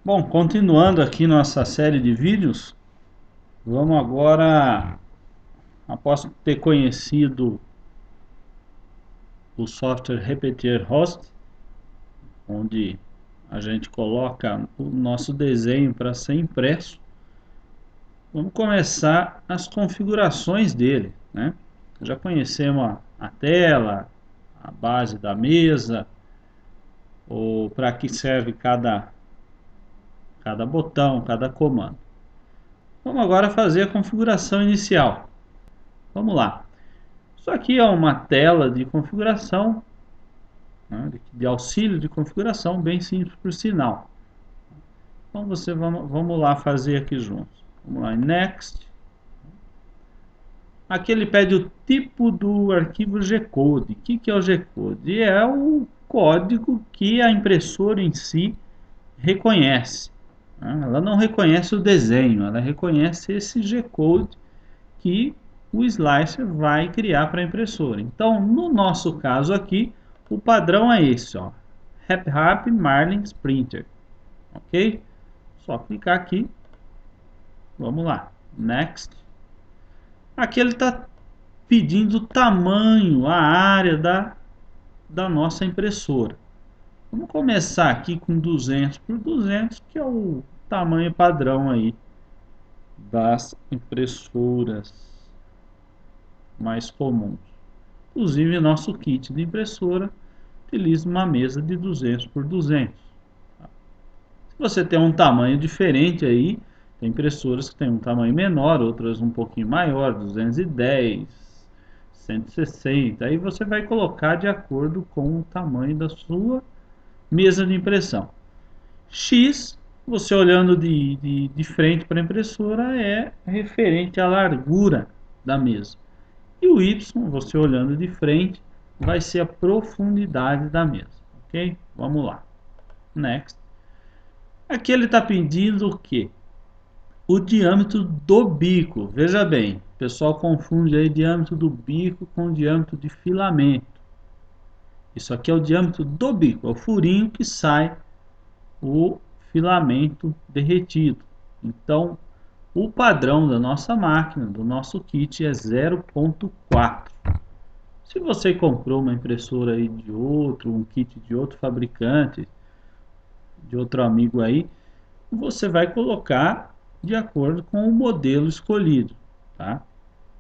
Bom, continuando aqui nossa série de vídeos, vamos agora, após ter conhecido o software Repetir Host, onde a gente coloca o nosso desenho para ser impresso, vamos começar as configurações dele, né? Já conhecemos a tela, a base da mesa, ou para que serve cada botão, cada comando. Vamos agora fazer a configuração inicial. Vamos lá. Isso aqui é uma tela de configuração, né, de auxílio de configuração, bem simples por sinal. Então vamos lá fazer aqui juntos. Vamos lá em Next. Aqui ele pede o tipo do arquivo G-Code. O que é o G-Code? É o código que a impressora em si reconhece. Ela não reconhece o desenho, ela reconhece esse G-Code que o slicer vai criar para a impressora. Então, no nosso caso aqui, o padrão é esse, ó, RapRap Marlins Printer, ok? Só clicar aqui, vamos lá, Next. Aqui ele está pedindo o tamanho, a área da nossa impressora. Vamos começar aqui com 200 por 200, que é o tamanho padrão aí das impressoras mais comuns. Inclusive, nosso kit de impressora utiliza uma mesa de 200 por 200. Se você tem um tamanho diferente aí, tem impressoras que têm um tamanho menor, outras um pouquinho maior, 210, 160. Aí você vai colocar de acordo com o tamanho da sua mesa de impressão. X, você olhando de frente para a impressora, é referente à largura da mesa. E o Y, você olhando de frente, vai ser a profundidade da mesa. Ok? Vamos lá. Next. Aqui ele está pedindo o quê? O diâmetro do bico. Veja bem, o pessoal confunde aí diâmetro do bico com diâmetro de filamento. Isso aqui é o diâmetro do bico, é o furinho que sai o filamento derretido. Então, o padrão da nossa máquina, do nosso kit, é 0,4. Se você comprou uma impressora aí de outro, um kit de outro fabricante, de outro amigo aí, você vai colocar de acordo com o modelo escolhido, tá?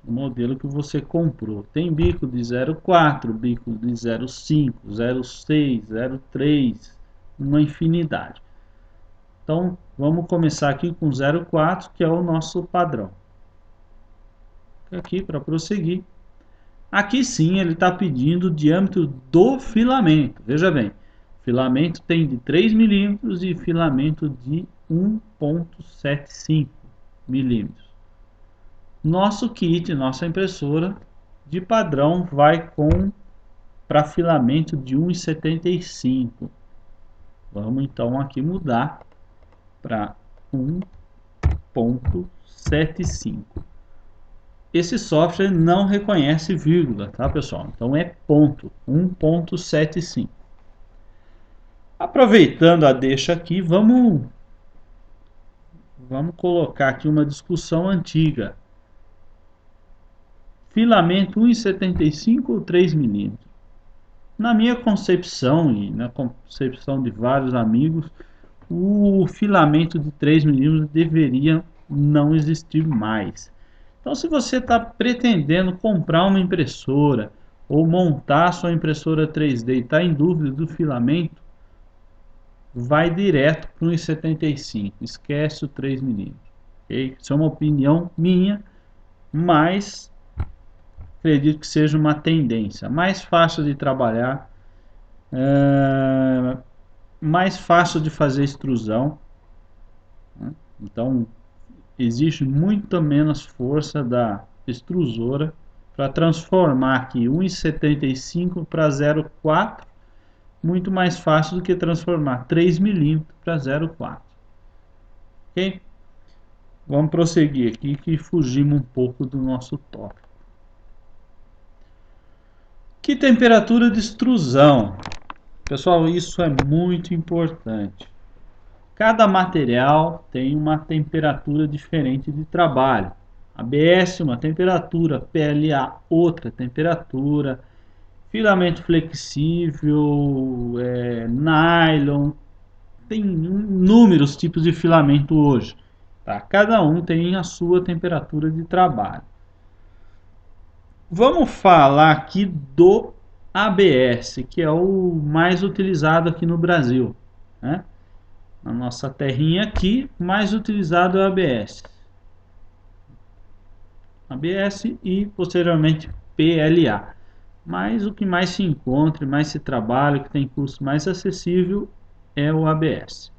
O modelo que você comprou. Tem bico de 0,4, bico de 0,5, 0,6, 0,3, uma infinidade. Então, vamos começar aqui com 0,4, que é o nosso padrão. Aqui para prosseguir. Aqui sim ele está pedindo o diâmetro do filamento. Veja bem, filamento tem de 3 milímetros e filamento de 1,75 milímetros. Nosso kit, nossa impressora, de padrão vai com para filamento de 1,75. Vamos então aqui mudar para 1,75. Esse software não reconhece vírgula, tá, pessoal? Então é ponto, 1,75. Aproveitando a deixa aqui, vamos colocar aqui uma discussão antiga. Filamento 1,75 ou 3 milímetros? Na minha concepção e na concepção de vários amigos, o filamento de 3 milímetros deveria não existir mais. Então, se você está pretendendo comprar uma impressora ou montar sua impressora 3D e está em dúvida do filamento, vai direto para o 1,75. Esquece o 3 milímetros. Okay? Isso é uma opinião minha, mas acredito que seja uma tendência. Mais fácil de trabalhar, mais fácil de fazer extrusão. Né? Então, existe muito menos força da extrusora para transformar aqui 1,75 para 0,4, muito mais fácil do que transformar 3 milímetros para 0,4. Ok? Vamos prosseguir aqui que fugimos um pouco do nosso tópico. Que temperatura de extrusão? Pessoal, isso é muito importante. Cada material tem uma temperatura diferente de trabalho. ABS uma temperatura, PLA outra temperatura, filamento flexível, nylon, tem inúmeros tipos de filamento hoje. Tá? Cada um tem a sua temperatura de trabalho. Vamos falar aqui do ABS, que é o mais utilizado aqui no Brasil, né? Na nossa terrinha aqui, mais utilizado é o ABS. ABS e posteriormente PLA. Mas o que mais se encontra, mais se trabalha, que tem custo mais acessível é o ABS.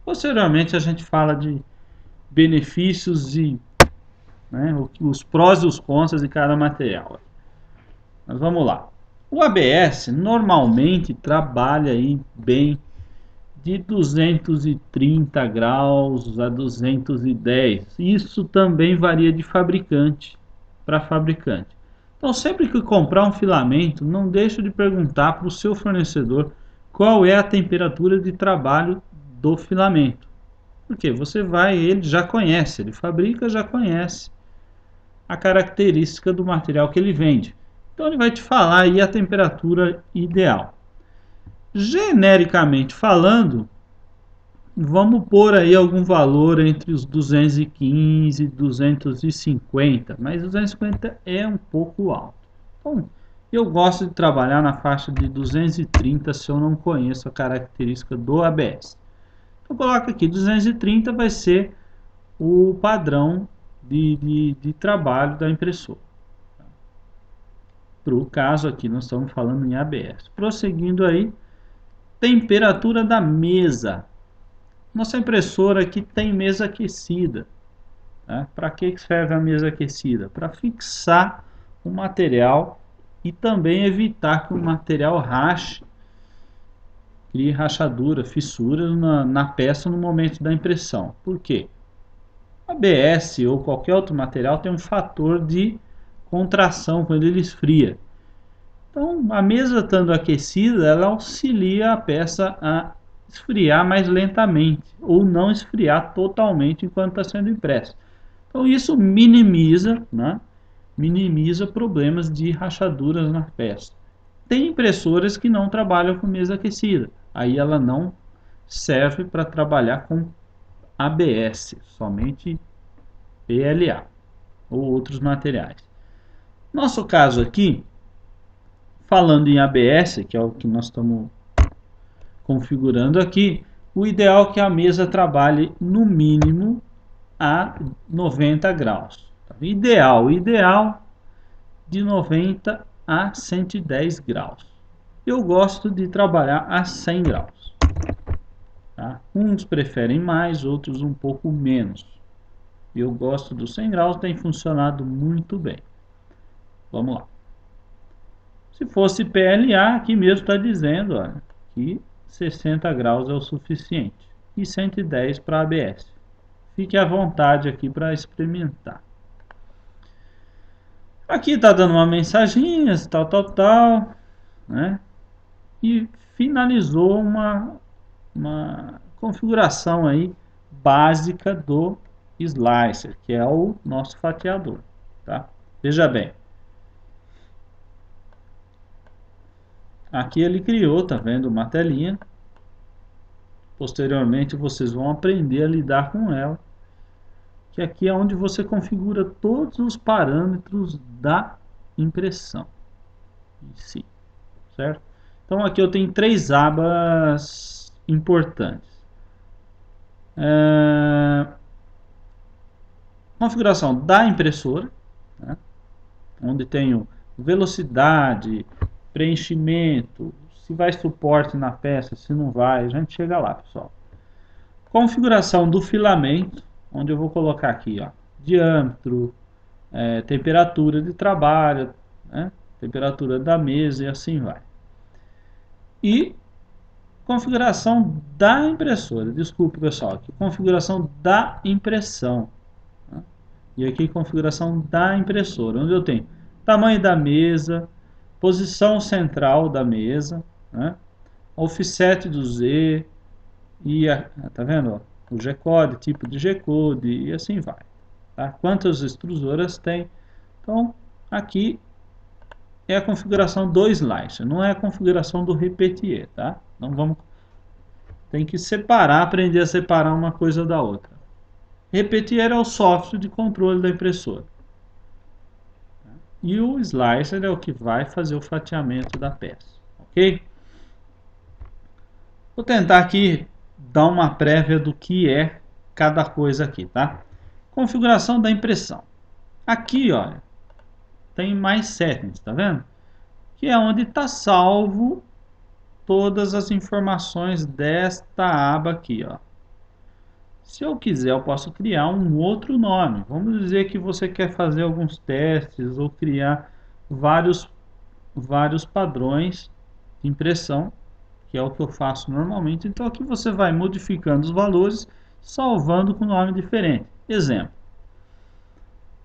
Posteriormente a gente fala de benefícios e, né, os prós e os contras de cada material. Mas vamos lá. O ABS normalmente trabalha aí bem de 230 graus a 210. Isso também varia de fabricante para fabricante. Então, sempre que comprar um filamento, não deixe de perguntar para o seu fornecedor qual é a temperatura de trabalho do filamento. Porque você vai, ele já conhece, ele fabrica, já conhece a característica do material que ele vende. Então, ele vai te falar aí a temperatura ideal. Genericamente falando, vamos pôr aí algum valor entre os 215 e 250, mas 250 é um pouco alto. Então, eu gosto de trabalhar na faixa de 230 se eu não conheço a característica do ABS. Então, coloca aqui, 230 vai ser o padrão de trabalho da impressora. Para o caso aqui, nós estamos falando em ABS. Prosseguindo aí, temperatura da mesa. Nossa impressora aqui tem mesa aquecida. Tá? Para que serve a mesa aquecida? Para fixar o material e também evitar que o material rache, crie rachadura, fissuras na peça no momento da impressão. Por quê? ABS ou qualquer outro material tem um fator de contração quando ele esfria. Então, a mesa estando aquecida, ela auxilia a peça a esfriar mais lentamente ou não esfriar totalmente enquanto está sendo impressa. Então, isso minimiza, né? Minimiza problemas de rachaduras na peça. Tem impressoras que não trabalham com mesa aquecida. Aí ela não serve para trabalhar com ABS, somente PLA ou outros materiais. Nosso caso aqui, falando em ABS, que é o que nós estamos configurando aqui, o ideal é que a mesa trabalhe no mínimo a 90 graus. Ideal de 90 a 110 graus. Eu gosto de trabalhar a 100 graus. Tá? Uns preferem mais, outros um pouco menos. Eu gosto dos 100 graus, tem funcionado muito bem. Vamos lá. Se fosse PLA, aqui mesmo está dizendo, olha, que 60 graus é o suficiente. E 110 para ABS. Fique à vontade aqui para experimentar. Aqui está dando uma mensaginha, tal, né? E finalizou uma configuração aí básica do slicer, que é o nosso fatiador, tá? Veja bem. Aqui ele criou, tá vendo, uma telinha. Posteriormente vocês vão aprender a lidar com ela. Que aqui é onde você configura todos os parâmetros da impressão em si, certo? Então aqui eu tenho três abas importantes. Configuração da impressora, né? Onde tenho velocidade, preenchimento, se vai suporte na peça, se não vai, a gente chega lá, pessoal. Configuração do filamento, onde eu vou colocar aqui, ó, diâmetro, temperatura de trabalho, né? Temperatura da mesa e assim vai. E configuração da impressora, desculpe pessoal, aqui configuração da impressão, né? E aqui configuração da impressora, onde eu tenho tamanho da mesa, posição central da mesa, né? Offset do Z, e tá vendo? Ó, o G-code, tipo de G-code e assim vai. Tá? Quantas extrusoras tem? Então, aqui é a configuração do slicer, não é a configuração do repetier, tá? Então tem que separar, aprender a separar uma coisa da outra. Repetier é o software de controle da impressora. E o slicer é o que vai fazer o fatiamento da peça, ok? Vou tentar aqui dar uma prévia do que é cada coisa aqui, tá? Configuração da impressão. Aqui, olha, tem mais settings, tá vendo? Que é onde está salvo todas as informações desta aba aqui, ó. Se eu quiser, eu posso criar um outro nome. Vamos dizer que você quer fazer alguns testes ou criar vários padrões de impressão, que é o que eu faço normalmente. Então aqui você vai modificando os valores, salvando com nome diferente. Exemplo.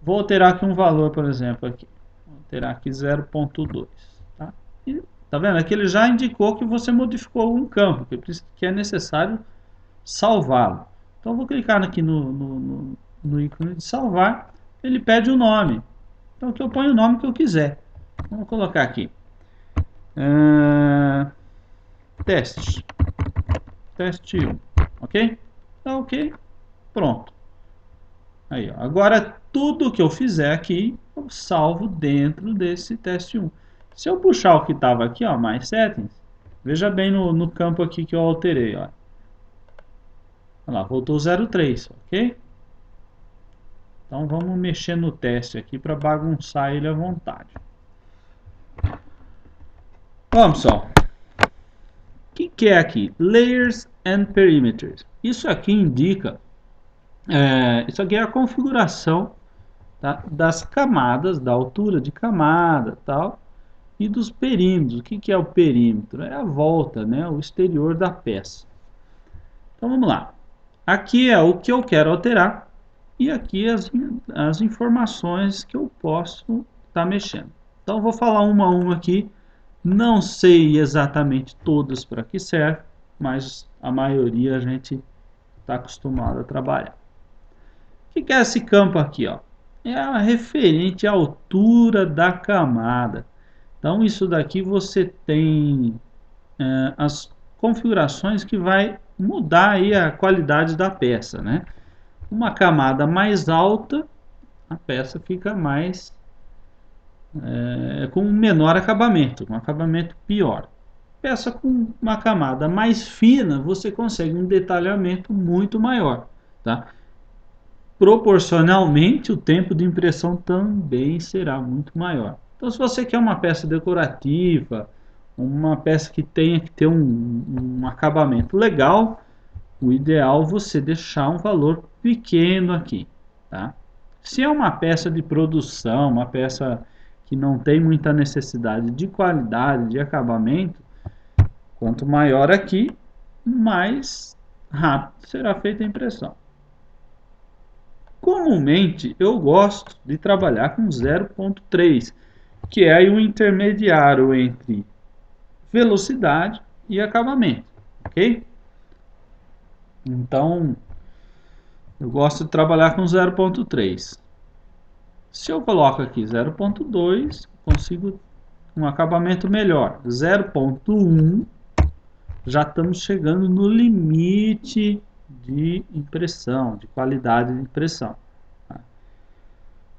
Vou alterar aqui um valor, por exemplo, aqui. Vou alterar aqui 0.2. Tá? E, tá vendo? Aqui ele já indicou que você modificou um campo, que é necessário salvá-lo. Então vou clicar aqui no ícone de salvar, ele pede o nome. Então aqui eu ponho o nome que eu quiser. Vamos colocar aqui. Teste. Teste 1. Ok? Tá ok. Pronto. Aí, ó. Agora tudo que eu fizer aqui, eu salvo dentro desse teste 1. Se eu puxar o que estava aqui, ó, mais settings, veja bem no campo aqui que eu alterei. Ó. Olha lá, voltou 0,3, ok? Então vamos mexer no teste aqui para bagunçar ele à vontade. Vamos, pessoal. O que é aqui? Layers and Perimeters. Isso aqui indica, isso aqui é a configuração, tá, das camadas, da altura de camada, tal, e dos perímetros. O que é o perímetro? É a volta, né, o exterior da peça. Então vamos lá. Aqui é o que eu quero alterar e aqui as informações que eu posso estar mexendo. Então vou falar uma a uma aqui. Não sei exatamente todas para que serve, mas a maioria a gente está acostumado a trabalhar. O que é esse campo aqui? Ó? É a referente à altura da camada. Então isso daqui você tem as configurações que vai mudar aí a qualidade da peça, né? Uma camada mais alta, a peça fica mais com um menor acabamento, um acabamento pior. Peça com uma camada mais fina, você consegue um detalhamento muito maior, tá? Proporcionalmente, o tempo de impressão também será muito maior. Então, se você quer uma peça decorativa, uma peça que tenha que ter um acabamento legal, o ideal é você deixar um valor pequeno aqui, tá? Se é uma peça de produção, uma peça que não tem muita necessidade de qualidade, de acabamento, quanto maior aqui, mais rápido será feita a impressão. Comumente eu gosto de trabalhar com 0.3, que é aí o intermediário entre velocidade e acabamento, ok? Então eu gosto de trabalhar com 0.3. Se eu coloco aqui 0.2, consigo um acabamento melhor. 0.1, já estamos chegando no limite de impressão, de qualidade de impressão.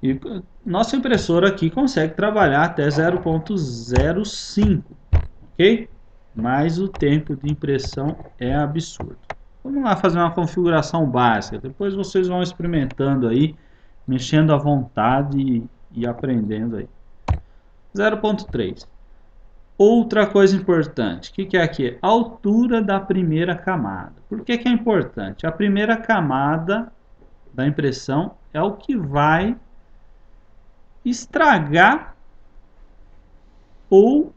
E nossa impressora aqui consegue trabalhar até 0.05, ok? Mas o tempo de impressão é absurdo. Vamos lá fazer uma configuração básica. Depois vocês vão experimentando aí, mexendo à vontade e aprendendo aí. 0.3. Outra coisa importante, o que é aqui? A altura da primeira camada. Por que é importante? A primeira camada da impressão é o que vai estragar ou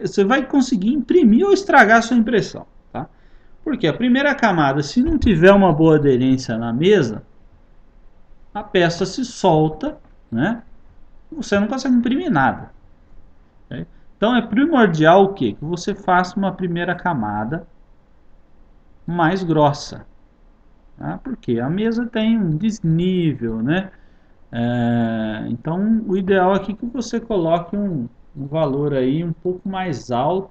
você vai conseguir imprimir ou estragar a sua impressão. Tá? Porque a primeira camada, se não tiver uma boa aderência na mesa, a peça se solta, né? Você não consegue imprimir nada. Okay? Então é primordial o quê? Que você faça uma primeira camada mais grossa, tá? Porque a mesa tem um desnível, né? Então o ideal aqui é que você coloque um valor aí um pouco mais alto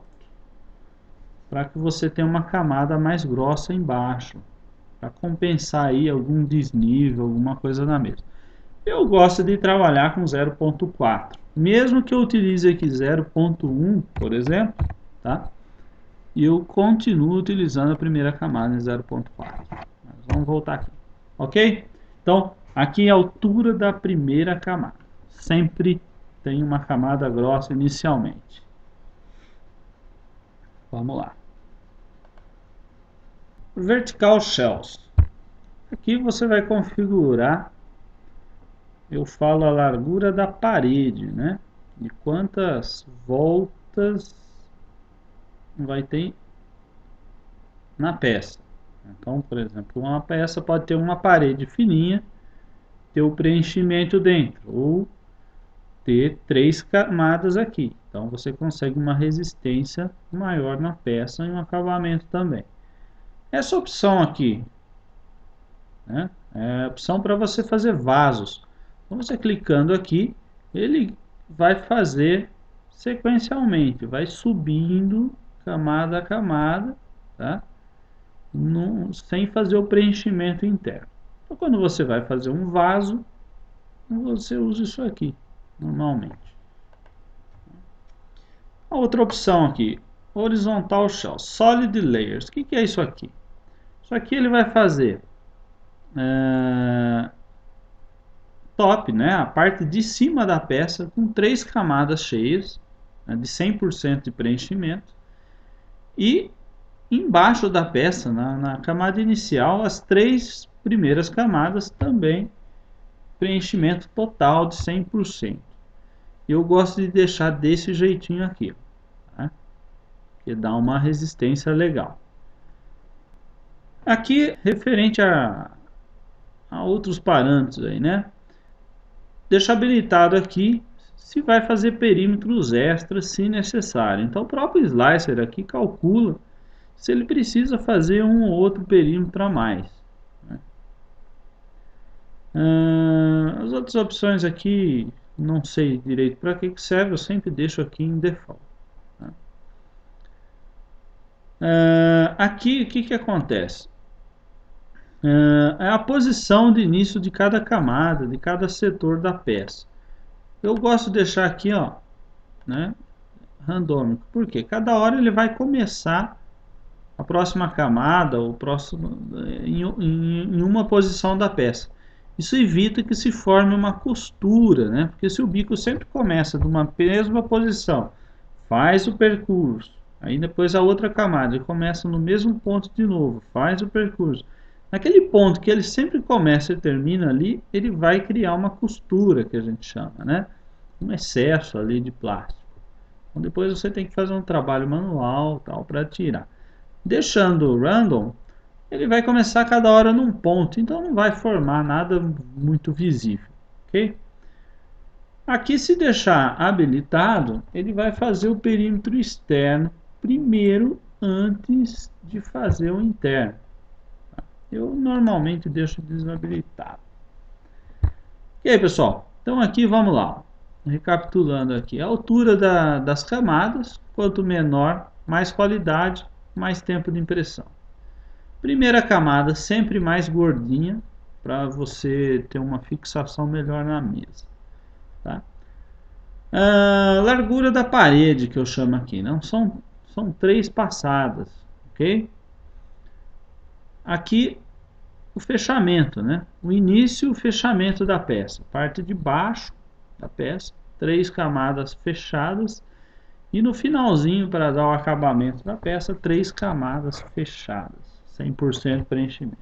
para que você tenha uma camada mais grossa embaixo, para compensar aí algum desnível, alguma coisa na mesa. Eu gosto de trabalhar com 0.4, mesmo que eu utilize aqui 0.1, por exemplo, tá? E eu continuo utilizando a primeira camada em 0.4. Vamos voltar aqui, ok? Então, aqui é a altura da primeira camada. Sempre tem uma camada grossa inicialmente. Vamos lá. Vertical Shells. Aqui você vai configurar, eu falo a largura da parede, né? De quantas voltas vai ter na peça. Então, por exemplo, uma peça pode ter uma parede fininha, ter o preenchimento dentro, ou ter 3 camadas aqui. Então você consegue uma resistência maior na peça e um acabamento também. Essa opção aqui, né, é a opção para você fazer vasos. Então você clicando aqui, ele vai fazer sequencialmente, vai subindo camada a camada, tá? Sem fazer o preenchimento interno. Então quando você vai fazer um vaso, você usa isso aqui, normalmente. A outra opção aqui, Horizontal Shell, Solid Layers. O que é isso aqui? Isso aqui ele vai fazer top, né, a parte de cima da peça com 3 camadas cheias, né, de 100% de preenchimento, e embaixo da peça, na camada inicial, as 3 primeiras camadas também preenchimento total de 100%. Eu gosto de deixar desse jeitinho aqui, tá? Que dá uma resistência legal. Aqui, referente a outros parâmetros aí, né? Deixa habilitado aqui se vai fazer perímetros extras se necessário. Então o próprio slicer aqui calcula se ele precisa fazer um ou outro perímetro a mais, né? As outras opções aqui não sei direito para que serve, eu sempre deixo aqui em default, tá? Aqui o que acontece? É a posição de início de cada camada, de cada setor da peça. Eu gosto de deixar aqui, ó, né, randômico, porque cada hora ele vai começar a próxima camada, o próximo, em uma posição da peça. Isso evita que se forme uma costura, né? Porque se o bico sempre começa de uma mesma posição, faz o percurso, aí depois a outra camada ele começa no mesmo ponto de novo, faz o percurso. Naquele ponto que ele sempre começa e termina ali, ele vai criar uma costura, que a gente chama, né? Um excesso ali de plástico. Então depois você tem que fazer um trabalho manual tal para tirar. Deixando random, ele vai começar cada hora num ponto, então não vai formar nada muito visível, ok? Aqui, se deixar habilitado, ele vai fazer o perímetro externo primeiro antes de fazer o interno. Eu normalmente deixo desabilitado. E aí, pessoal? Então aqui vamos lá. Recapitulando aqui, a altura das camadas, quanto menor, mais qualidade, mais tempo de impressão. Primeira camada sempre mais gordinha, para você ter uma fixação melhor na mesa, tá? Largura da parede, que eu chamo aqui, não são 3 passadas, ok? Aqui o fechamento, né? O início e o fechamento da peça, parte de baixo da peça, 3 camadas fechadas, e no finalzinho, para dar o acabamento da peça, 3 camadas fechadas, 100% preenchimento.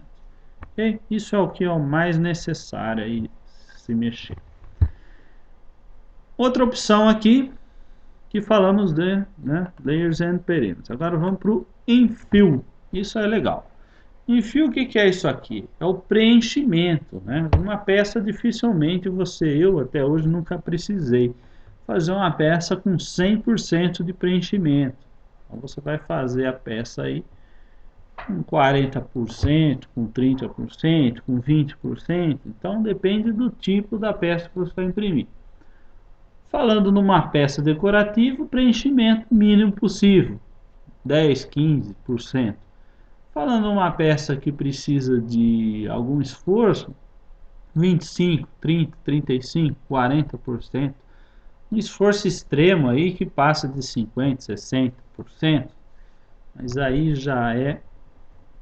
Okay? Isso é o que é o mais necessário aí se mexer. Outra opção aqui, que falamos de, né, Layers and Perímetros. Agora vamos para o Infill. Isso é legal. Infill, o que é isso aqui? É o preenchimento, né? Uma peça dificilmente eu até hoje nunca precisei fazer uma peça com 100% de preenchimento. Então você vai fazer a peça aí com 40%, com 30%, com 20%. Então depende do tipo da peça que você vai imprimir. Falando numa peça decorativa, preenchimento mínimo possível, 10, 15%. Falando numa peça que precisa de algum esforço, 25, 30, 35, 40%. Um esforço extremo aí que passa de 50, 60%, mas aí já é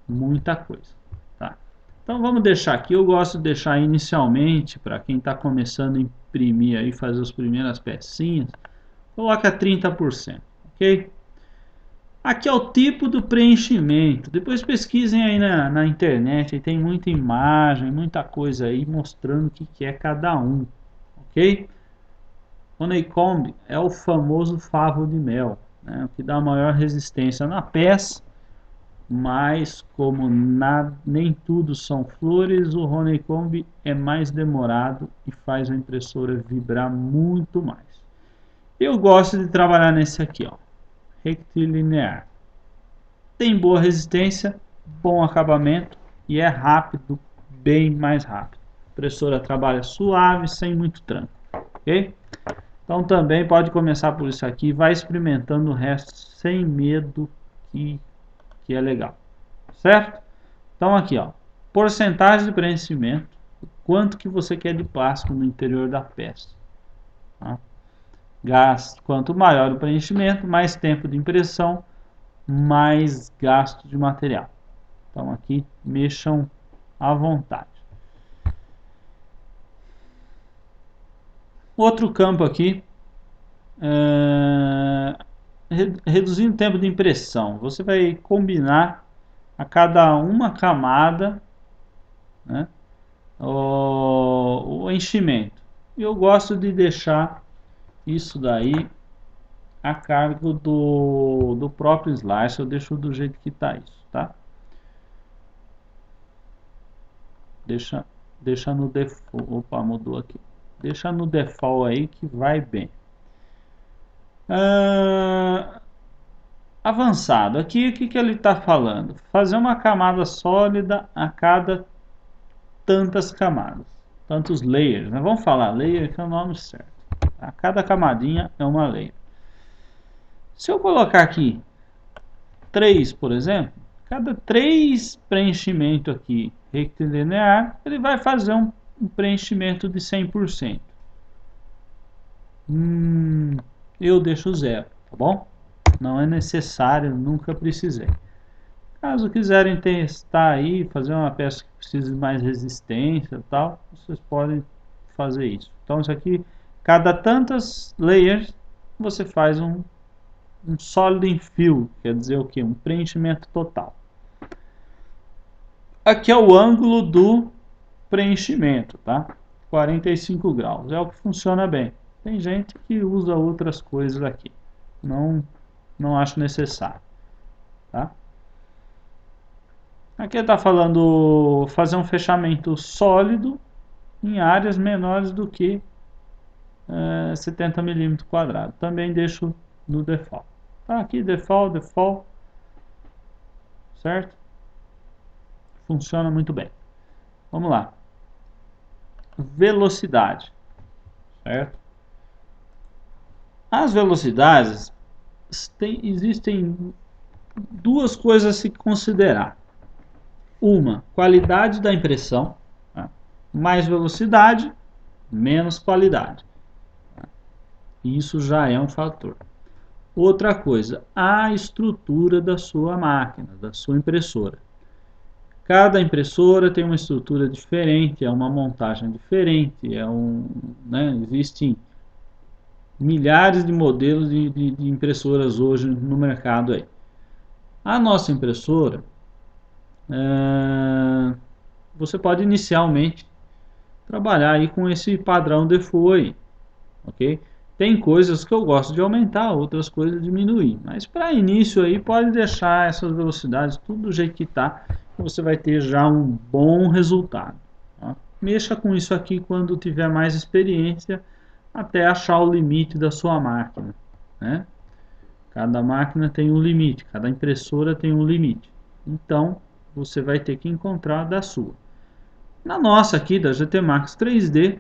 muita coisa, tá? Então vamos deixar aqui, eu gosto de deixar inicialmente, para quem está começando a imprimir aí, fazer as primeiras pecinhas, coloca 30%, ok? Aqui é o tipo do preenchimento, depois pesquisem aí na internet, aí tem muita imagem, muita coisa aí mostrando o que é cada um, ok? Honeycomb é o famoso favo de mel, né, o que dá maior resistência na peça, mas como nem tudo são flores, o Honeycomb é mais demorado e faz a impressora vibrar muito mais. Eu gosto de trabalhar nesse aqui, ó, rectilinear. Tem boa resistência, bom acabamento e é rápido, bem mais rápido. A impressora trabalha suave, sem muito tranco, ok? Então também pode começar por isso aqui, vai experimentando o resto sem medo que é legal, certo? Então aqui, ó, porcentagem de preenchimento, quanto que você quer de plástico no interior da peça, tá? Gasto, quanto maior o preenchimento, mais tempo de impressão, mais gasto de material. Então aqui mexam à vontade. Outro campo aqui, reduzindo o tempo de impressão. Você vai combinar a cada uma camada, né, o enchimento. Eu gosto de deixar isso daí a cargo do próprio slice. Eu deixo do jeito que está isso, tá? Deixa no default. Opa, mudou aqui. Deixa no default aí que vai bem. Avançado. Aqui o que ele está falando? Fazer uma camada sólida a cada tantas camadas, tantos layers, né? Vamos falar layer, que é o nome certo. A cada camadinha é uma layer. Se eu colocar aqui 3, por exemplo, cada 3 preenchimento aqui rectilinear, ele vai fazer um preenchimento de 100%. Eu deixo 0, tá bom? Não é necessário, nunca precisei. Caso quiserem testar aí, fazer uma peça que precise de mais resistência e tal, vocês podem fazer isso. Então isso aqui, cada tantas layers, você faz um solid fill, quer dizer o que? Um preenchimento total. Aqui é o ângulo do preenchimento, tá? 45 graus, é o que funciona bem. Tem gente que usa outras coisas aqui, não acho necessário, tá? Aqui está falando fazer um fechamento sólido em áreas menores do que 70 milímetros quadrados. Também deixo no default. Tá aqui default, certo? Funciona muito bem. Vamos lá. Velocidade, certo? As velocidades existem duas coisas a se considerar. Uma, qualidade da impressão, tá? Mais velocidade, menos qualidade. Tá? Isso já é um fator. Outra coisa, a estrutura da sua máquina, da sua impressora. Cada impressora tem uma estrutura diferente, é uma montagem diferente, né, existem milhares de modelos de impressoras hoje no mercado aí. A nossa impressora, você pode inicialmente trabalhar aí com esse padrão default, ok? Tem coisas que eu gosto de aumentar, outras coisas de diminuir, mas para início aí pode deixar essas velocidades tudo do jeito que está, que você vai ter já um bom resultado, tá? Mexa com isso aqui quando tiver mais experiência, até achar o limite da sua máquina, né? Cada máquina tem um limite, cada impressora tem um limite. Então, você vai ter que encontrar da sua. Na nossa aqui, da GT Max 3D,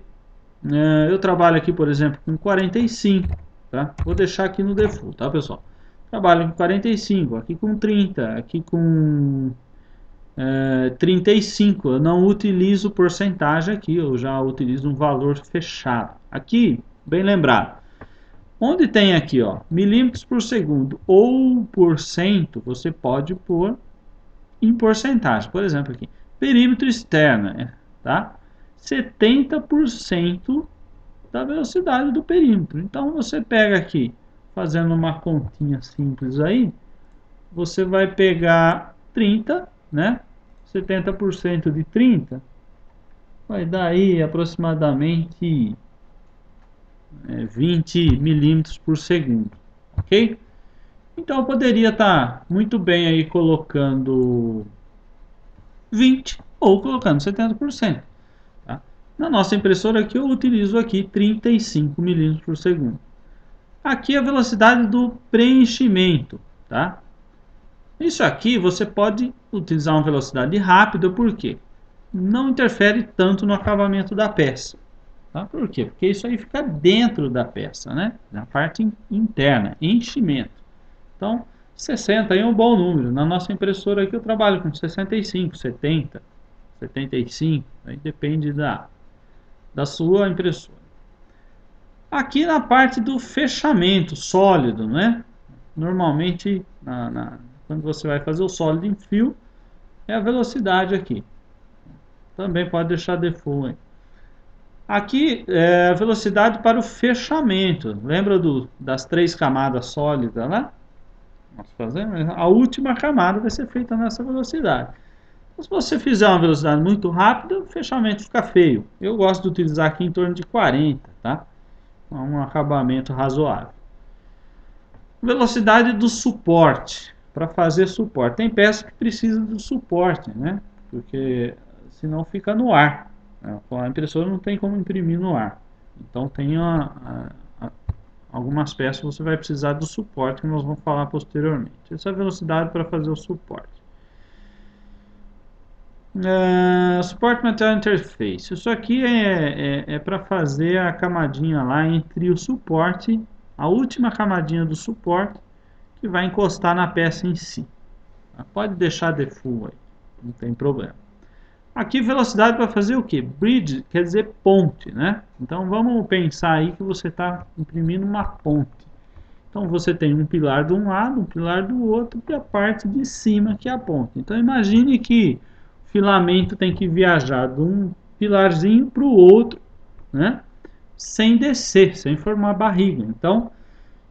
eu trabalho aqui, por exemplo, com 45, tá? Vou deixar aqui no default, tá, pessoal? Trabalho com 45, aqui com 30, aqui com 35. Eu não utilizo porcentagem aqui, eu já utilizo um valor fechado. Aqui, bem lembrado, onde tem aqui, ó, milímetros por segundo ou por cento, você pode pôr em porcentagem. Por exemplo, aqui, perímetro externo, tá? 70% da velocidade do perímetro. Então, você pega aqui, fazendo uma continha simples aí, você vai pegar 30, né? 70% de 30 vai dar aí aproximadamente 20 milímetros por segundo, ok? Então eu poderia estar muito bem aí colocando 20 ou colocando 70%. Tá? Na nossa impressora aqui eu utilizo aqui 35 milímetros por segundo. Aqui a velocidade do preenchimento, tá? Isso aqui você pode utilizar uma velocidade rápida, por quê? Não interfere tanto no acabamento da peça. Tá? Por quê? Porque isso aí fica dentro da peça, né? Na parte interna, enchimento. Então, 60 é um bom número. Na nossa impressora aqui eu trabalho com 65, 70, 75, aí depende da sua impressora. Aqui na parte do fechamento sólido, né? Normalmente, quando você vai fazer o sólido em fio, é a velocidade aqui. Também pode deixar default aí. Aqui é a velocidade para o fechamento. Lembra das 3 camadas sólidas, né? Nós fazemos, a última camada vai ser feita nessa velocidade. Então, se você fizer uma velocidade muito rápida, o fechamento fica feio. Eu gosto de utilizar aqui em torno de 40, tá? Um acabamento razoável. Velocidade do suporte. Para fazer suporte. Tem peça que precisa do suporte, né? Porque senão fica no ar. A impressora não tem como imprimir no ar. Então tem algumas peças que você vai precisar do suporte que nós vamos falar posteriormente. Essa é a velocidade para fazer o suporte. Suporte Material Interface. Isso aqui é para fazer a camadinha lá entre o suporte, a última camadinha do suporte, que vai encostar na peça em si. Pode deixar default aí, não tem problema. Aqui velocidade para fazer o que? Bridge quer dizer ponte, né? Então vamos pensar aí que você está imprimindo uma ponte. Então você tem um pilar de um lado, um pilar do outro e a parte de cima que é a ponte. Então imagine que o filamento tem que viajar de um pilarzinho para o outro, né? Sem descer, sem formar barriga. Então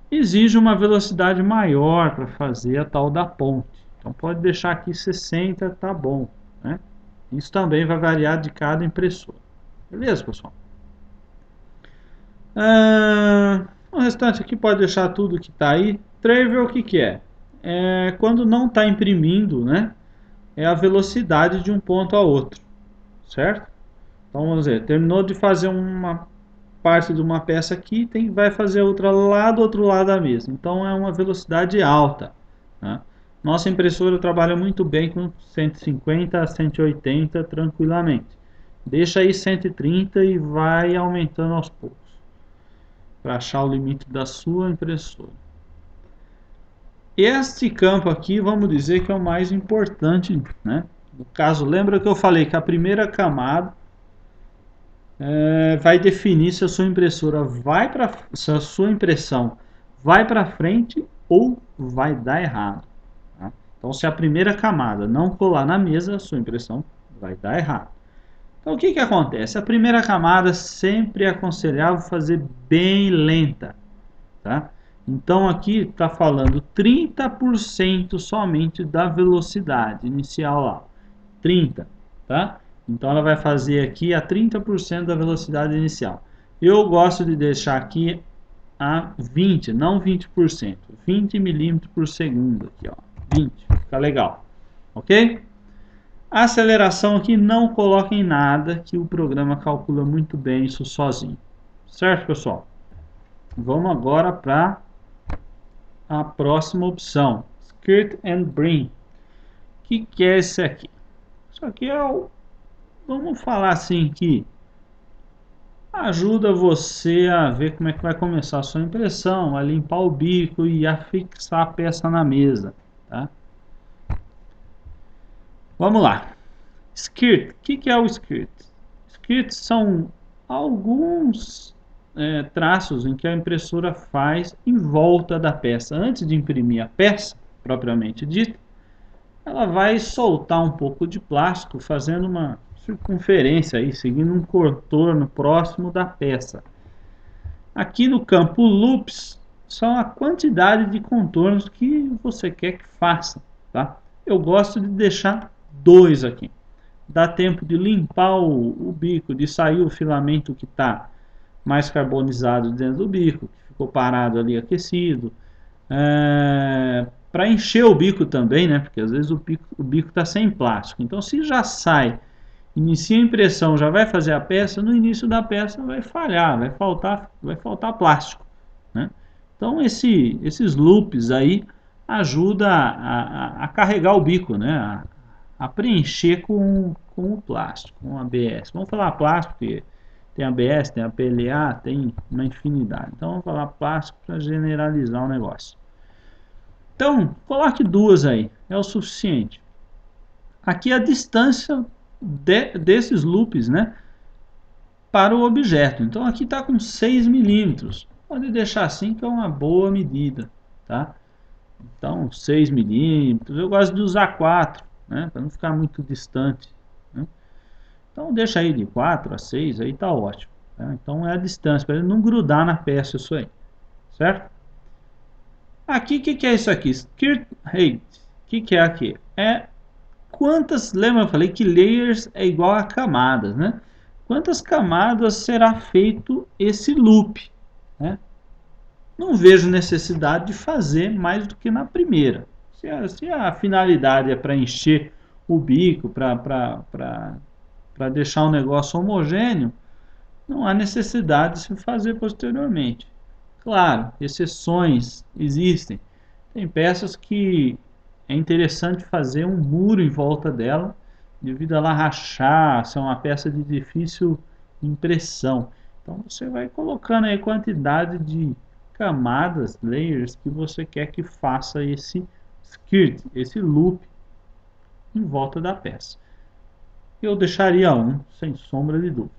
exige uma velocidade maior para fazer a tal da ponte. Então pode deixar aqui 60, tá bom, né? Isso também vai variar de cada impressora. Beleza, pessoal? O restante aqui pode deixar tudo que está aí. Travel, o que é? Quando não está imprimindo, né? É a velocidade de um ponto a outro, certo? Então vamos ver, terminou de fazer uma parte de uma peça aqui, vai fazer outra lá do outro lado da mesa. Então é uma velocidade alta, né? Nossa impressora trabalha muito bem com 150 a 180 tranquilamente. Deixa aí 130 e vai aumentando aos poucos, para achar o limite da sua impressora. Este campo aqui, vamos dizer que é o mais importante, né? No caso, lembra que eu falei que a primeira camada vai definir se a sua impressora se a sua impressão vai para frente ou vai dar errado. Tá? Então, se a primeira camada não colar na mesa, a sua impressão vai dar errado. Então, o que acontece? A primeira camada sempre é aconselhável fazer bem lenta, tá? Então, aqui está falando 30% somente da velocidade inicial lá. 30, tá? Então, ela vai fazer aqui a 30% da velocidade inicial. Eu gosto de deixar aqui a 20, não 20%. 20 milímetros por segundo aqui, ó. 20, fica legal. Ok? A aceleração aqui não coloquem nada, que o programa calcula muito bem isso sozinho. Certo, pessoal? Vamos agora para a próxima opção. Skirt and Brim. que é esse aqui? Isso aqui é o, vamos falar assim, que ajuda você a ver como é que vai começar a sua impressão, a limpar o bico e a fixar a peça na mesa, tá? Vamos lá. Skirt. O que é o skirt? Skirts são alguns traços em que a impressora faz em volta da peça. Antes de imprimir a peça, propriamente dita, ela vai soltar um pouco de plástico, fazendo uma circunferência aí, seguindo um contorno próximo da peça. Aqui no campo loops são a quantidade de contornos que você quer que faça, tá? Eu gosto de deixar 2 aqui. Dá tempo de limpar o bico, de sair o filamento que está mais carbonizado dentro do bico, que ficou parado ali aquecido. Para encher o bico também, né? Porque às vezes o bico está sem plástico. Então, se já sai, inicia a impressão, já vai fazer a peça, no início da peça vai falhar, vai faltar plástico, né? Então, esses loops aí ajudam a carregar o bico, né? A preencher com o plástico, com o ABS. Vamos falar plástico, porque tem ABS, tem PLA, tem uma infinidade. Então, vamos falar plástico para generalizar o negócio. Então, coloque 2 aí, é o suficiente. Aqui a distância desses loops, né, para o objeto. Então, aqui está com 6 milímetros. Pode deixar assim, que é uma boa medida, tá? Então, 6 milímetros. Eu gosto de usar 4, né, para não ficar muito distante, né? Então, deixa aí de 4 a 6, aí tá ótimo, tá? Então, é a distância, para ele não grudar na peça isso aí, certo? Aqui, o que é isso aqui? Skirt height. O que é aqui? É quantas, lembra eu falei que layers é igual a camadas, né? Quantas camadas será feito esse loop, né? Não vejo necessidade de fazer mais do que na primeira. Se a finalidade é para encher o bico, para deixar um negócio homogêneo, não há necessidade de se fazer posteriormente. Claro, exceções existem. Tem peças que é interessante fazer um muro em volta dela, devido a ela rachar, ser uma peça de difícil impressão. Então você vai colocando aí a quantidade de camadas, layers, que você quer que faça esse skirt, esse loop em volta da peça. Eu deixaria um, sem sombra de dúvida.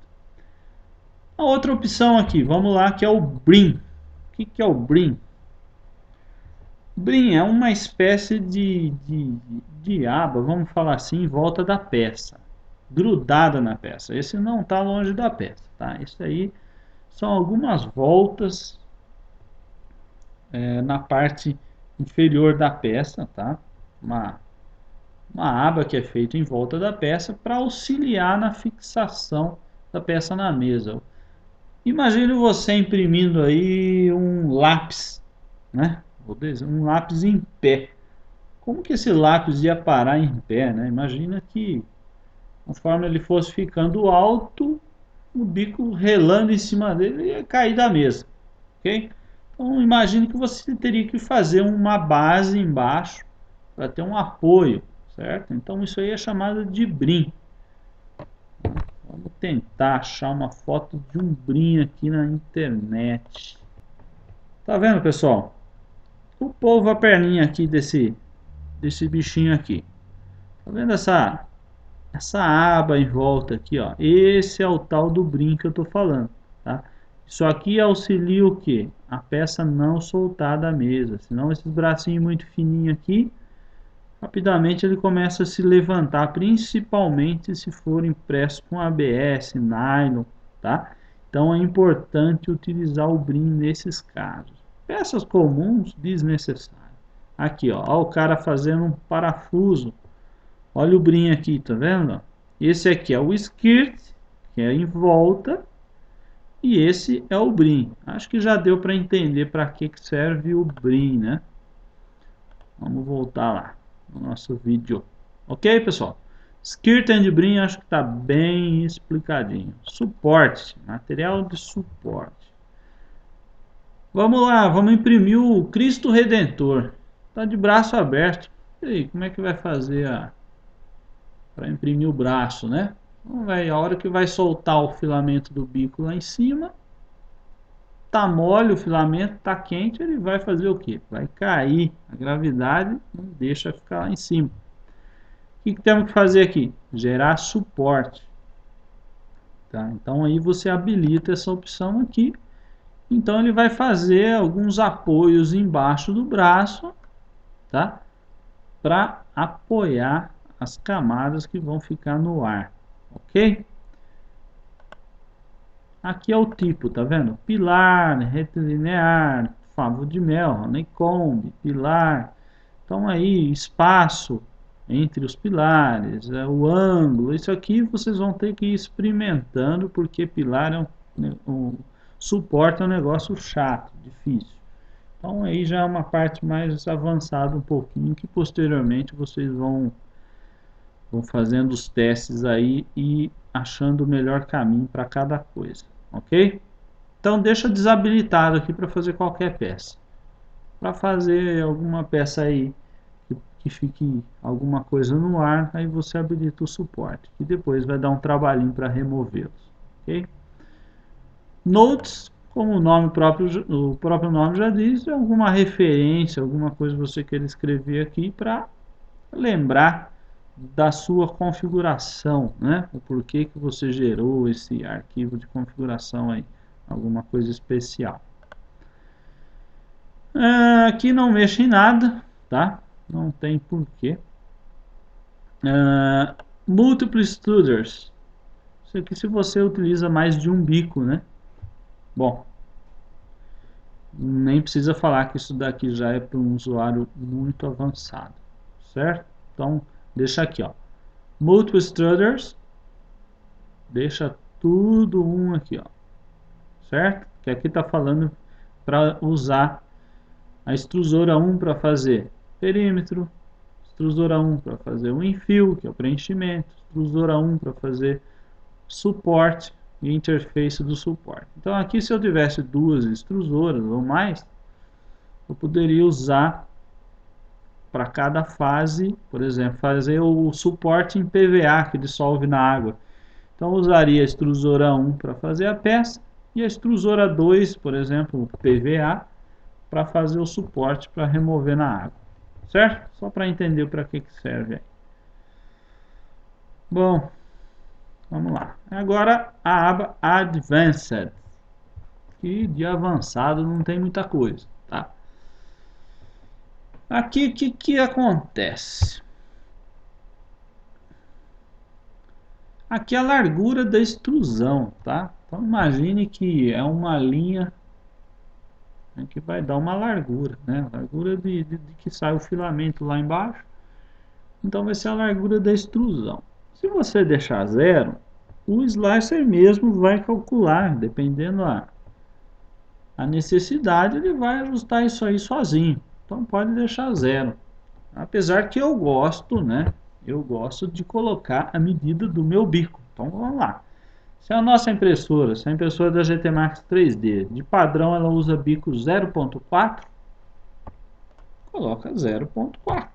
A outra opção aqui, vamos lá, que é o brim. O que é o brim? Brim é uma espécie de aba, vamos falar assim, em volta da peça, grudada na peça. Esse não está longe da peça, tá? Isso aí são algumas voltas na parte inferior da peça, tá? Uma aba que é feita em volta da peça para auxiliar na fixação da peça na mesa. Imagine você imprimindo aí um lápis, né? Um lápis em pé. Como que esse lápis ia parar em pé, né? Imagina que conforme ele fosse ficando alto, o bico relando em cima dele ia cair da mesa, ok? Então imagine que você teria que fazer uma base embaixo para ter um apoio, certo? Então isso aí é chamado de brim. Vamos tentar achar uma foto de um brim aqui na internet. Tá vendo, pessoal? O povo a perninha aqui desse bichinho aqui. Tá vendo essa aba em volta aqui, ó? Esse é o tal do brim que eu tô falando, tá? Isso aqui auxilia o quê? A peça não soltar da mesa. Senão esses bracinhos muito fininhos aqui, rapidamente ele começa a se levantar, principalmente se for impresso com ABS, nylon, tá? Então é importante utilizar o brim nesses casos. Peças comuns, desnecessário. Aqui, ó, o cara fazendo um parafuso. Olha o brim aqui, tá vendo? Esse aqui é o skirt, que é em volta, e esse é o brim. Acho que já deu para entender para que serve o brim, né? Vamos voltar lá no nosso vídeo. Ok, pessoal? Skirt and brim acho que está bem explicadinho. Suporte, material de suporte. Vamos lá, vamos imprimir o Cristo Redentor. Está de braço aberto. E aí, como é que vai fazer imprimir o braço, né? Então, a hora que vai soltar o filamento do bico lá em cima, tá mole o filamento, tá quente, ele vai fazer o quê? Vai cair. A gravidade não deixa ficar lá em cima. O que temos que fazer aqui? Gerar suporte. Tá? Então aí você habilita essa opção aqui. Então ele vai fazer alguns apoios embaixo do braço, tá? Para apoiar as camadas que vão ficar no ar, ok? Aqui é o tipo, tá vendo? Pilar, retilinear, favo de mel, honeycomb, pilar. Então aí, espaço entre os pilares, o ângulo, isso aqui vocês vão ter que ir experimentando, porque pilar suporte é um negócio chato, difícil. Então aí já é uma parte mais avançada um pouquinho, que posteriormente vocês vão fazendo os testes aí e achando o melhor caminho para cada coisa, ok? Então deixa desabilitado aqui para fazer qualquer peça. Para fazer alguma peça aí que fique alguma coisa no ar, aí você habilita o suporte, que depois vai dar um trabalhinho para removê-los, ok? Notes, como o próprio nome já diz, é alguma referência, alguma coisa que você queira escrever aqui para lembrar da sua configuração, né? O porquê que você gerou esse arquivo de configuração aí, alguma coisa especial. Aqui não mexe em nada, tá? Não tem porquê. Multiple extruders. Isso aqui se você utiliza mais de um bico, né? Bom, nem precisa falar que isso daqui já é para um usuário muito avançado, certo? Então, deixa aqui, ó. Multiple extruders. Deixa tudo um aqui, ó. Certo? Que aqui está falando para usar a extrusora 1 para fazer perímetro, extrusora 1 para fazer o infill, que é o preenchimento, extrusora 1 para fazer suporte e interface do suporte. Então aqui, se eu tivesse duas extrusoras ou mais, eu poderia usar para cada fase, por exemplo, fazer o suporte em PVA que dissolve na água. Então eu usaria a extrusora 1 para fazer a peça e a extrusora 2, por exemplo, PVA, para fazer o suporte para remover na água, certo? Só para entender para que serve aí. Bom, vamos lá. Agora a aba Advanced, que de avançado não tem muita coisa, tá? Aqui o que acontece? Aqui é a largura da extrusão, tá? Então imagine que é uma linha que vai dar uma largura, né? A largura de que sai o filamento lá embaixo. Então vai ser a largura da extrusão. Se você deixar zero, o slicer mesmo vai calcular, dependendo a necessidade, ele vai ajustar isso aí sozinho. Então pode deixar zero. Apesar que eu gosto, né? Eu gosto de colocar a medida do meu bico. Então vamos lá. Se a nossa impressora, se a impressora da GT Max 3D, de padrão ela usa bico 0.4, coloca 0.4,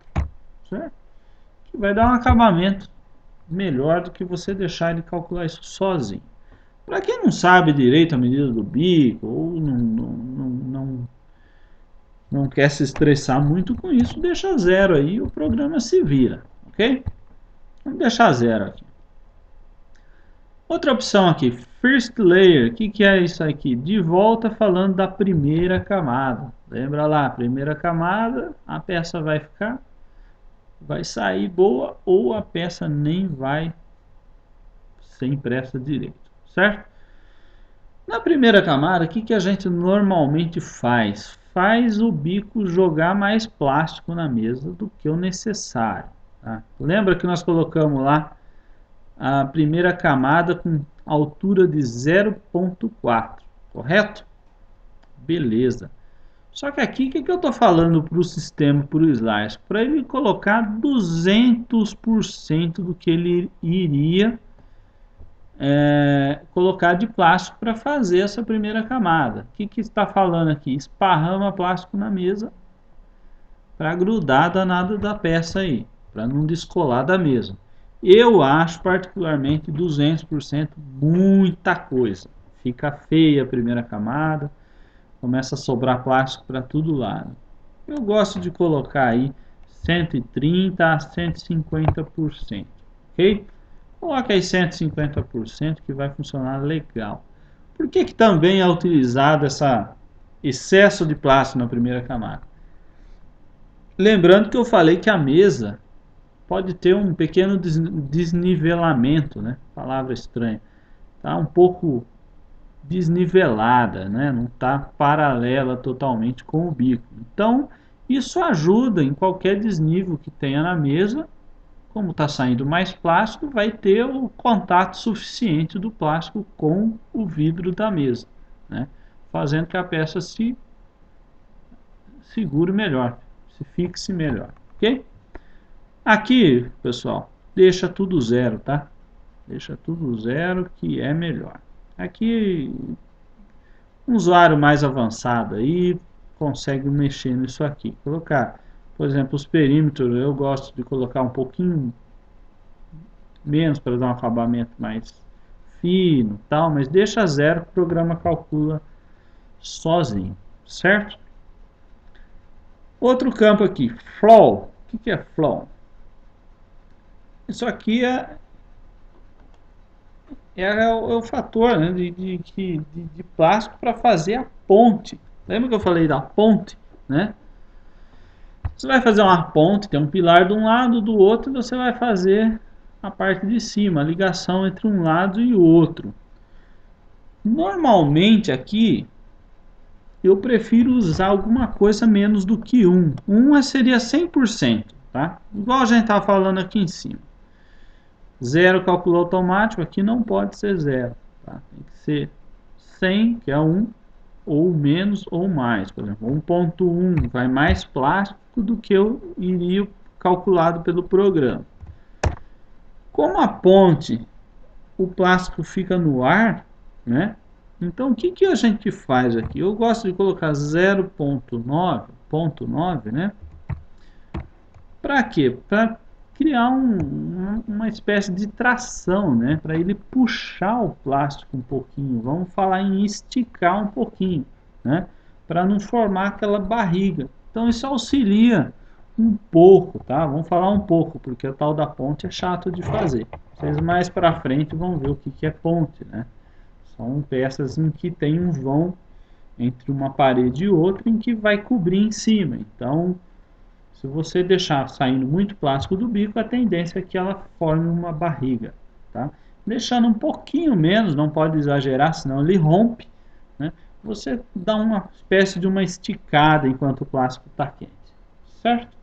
certo? Que vai dar um acabamento melhor do que você deixar ele calcular isso sozinho. Para quem não sabe direito a medida do bico, ou não quer se estressar muito com isso, deixa zero aí, o programa se vira, ok? Vamos deixar zero aqui. Outra opção aqui, First Layer, o que é isso aqui? De volta falando da primeira camada. Lembra lá, primeira camada, a peça vai sair boa ou a peça nem vai ser impressa direito, certo? Na primeira camada, o que a gente normalmente faz? Faz o bico jogar mais plástico na mesa do que o necessário. Tá? Lembra que nós colocamos lá a primeira camada com altura de 0.4, correto? Beleza. Só que aqui, o que eu estou falando para o sistema, para o slice? Para ele colocar 200% do que ele iria colocar de plástico para fazer essa primeira camada. O que está falando aqui? Esparrama plástico na mesa para grudar danado da peça aí, para não descolar da mesa. Eu acho particularmente 200% muita coisa. Fica feia a primeira camada, começa a sobrar plástico para todo lado. Eu gosto de colocar aí 130 a 150%, ok? Coloca aí 150% que vai funcionar legal. Por que também é utilizado esse excesso de plástico na primeira camada? Lembrando que eu falei que a mesa pode ter um pequeno desnivelamento, né? Palavra estranha. Tá um pouco desnivelada, né? Não está paralela totalmente com o bico. Então, isso ajuda em qualquer desnível que tenha na mesa. Como está saindo mais plástico, vai ter o contato suficiente do plástico com o vidro da mesa, né? Fazendo que a peça se segure melhor, se fixe melhor, ok? Aqui, pessoal, deixa tudo zero, tá? Deixa tudo zero que é melhor. Aqui, um usuário mais avançado aí consegue mexer nisso aqui. Colocar, por exemplo, os perímetros, eu gosto de colocar um pouquinho menos para dar um acabamento mais fino, tal, mas deixa zero que o programa calcula sozinho, certo? Outro campo aqui, flow. O que é flow? Isso aqui é o fator, né, de plástico para fazer a ponte. Lembra que eu falei da ponte, né? Você vai fazer uma ponte, tem um pilar de um lado, do outro você vai fazer a parte de cima, a ligação entre um lado e o outro. Normalmente aqui eu prefiro usar alguma coisa menos do que um. Seria 100%, tá? Igual a gente estava falando aqui em cima. Zero cálculo automático, aqui não pode ser zero, tá? Tem que ser 100, que é 1, ou menos ou mais. Por exemplo, 1.1 vai mais plástico do que eu iria calculado pelo programa. Como a ponte, o plástico fica no ar, né? Então, o que a gente faz aqui? Eu gosto de colocar 0.9, né? Para quê? Para criar uma espécie de tração, né? Para ele puxar o plástico um pouquinho. Vamos falar em esticar um pouquinho, né? Para não formar aquela barriga. Então, isso auxilia um pouco, tá? Vamos falar um pouco, porque a tal da ponte é chato de fazer. Vocês mais para frente vão ver o que é ponte, né? São peças em que tem um vão entre uma parede e outra em que vai cobrir em cima. Então, se você deixar saindo muito plástico do bico, a tendência é que ela forme uma barriga, tá? Deixando um pouquinho menos, não pode exagerar, senão ele rompe, né? Você dá uma espécie de uma esticada enquanto o plástico está quente, certo?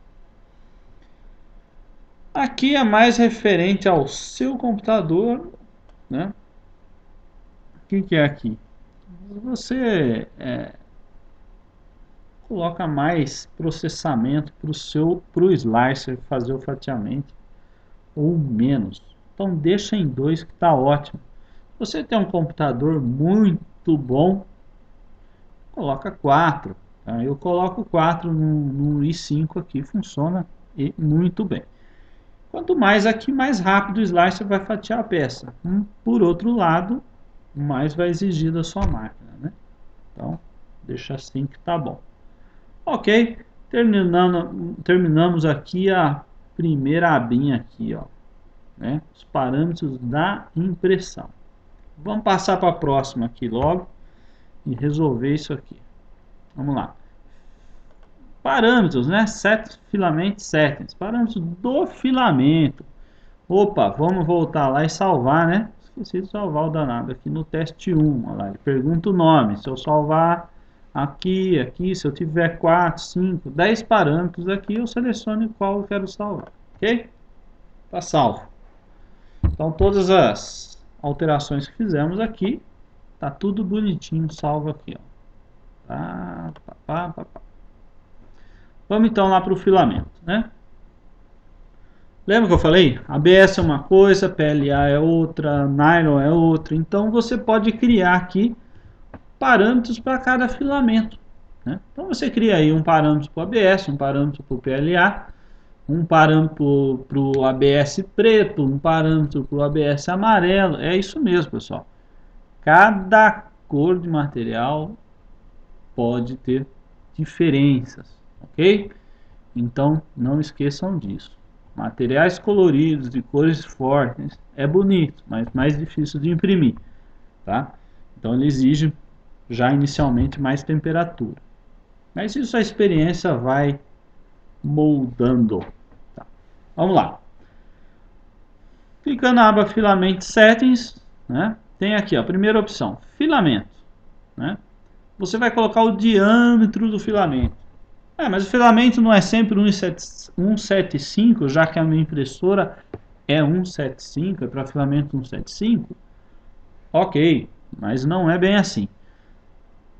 Aqui é mais referente ao seu computador, né? O que é aqui? Você coloca mais processamento para o slicer fazer o fatiamento ou menos. Então deixa em 2 que está ótimo. Se você tem um computador muito bom, coloca 4. Tá? Eu coloco 4 no i5 aqui, funciona muito bem. Quanto mais aqui, mais rápido o slicer vai fatiar a peça. Por outro lado, mais vai exigir da sua máquina, né? Então, deixa assim que tá bom. Ok, terminamos aqui a primeira abinha aqui, ó, né? Os parâmetros da impressão. Vamos passar para a próxima aqui logo e resolver isso aqui. Vamos lá. Parâmetros, né? Set filament settings. Parâmetros do filamento. Opa, vamos voltar lá e salvar, né? Esqueci de salvar o danado aqui no teste 1. Olha lá, ele pergunta o nome. Se eu salvar aqui, se eu tiver 4, 5, 10 parâmetros aqui, eu seleciono qual eu quero salvar. Ok? Tá salvo. Então, todas as alterações que fizemos aqui, tá tudo bonitinho salvo aqui, ó. Vamos então lá para o filamento, né? Lembra que eu falei? ABS é uma coisa, PLA é outra, Nylon é outra. Então você pode criar aqui parâmetros para cada filamento, né? Então você cria aí um parâmetro para o ABS, um parâmetro para o PLA. um parâmetro para o ABS preto, um parâmetro para o ABS amarelo. É isso mesmo, pessoal. Cada cor de material pode ter diferenças, ok? Então não esqueçam disso. Materiais coloridos de cores fortes é bonito, mas mais difícil de imprimir, tá? Então ele exige já inicialmente mais temperatura. Mas isso a experiência vai moldando. Tá? Vamos lá. Clicando na aba Filament Settings, né? Tem aqui a primeira opção, filamento. Né? Você vai colocar o diâmetro do filamento. Mas o filamento não é sempre 175, já que a minha impressora é 175, é para filamento 175. Ok, mas não é bem assim.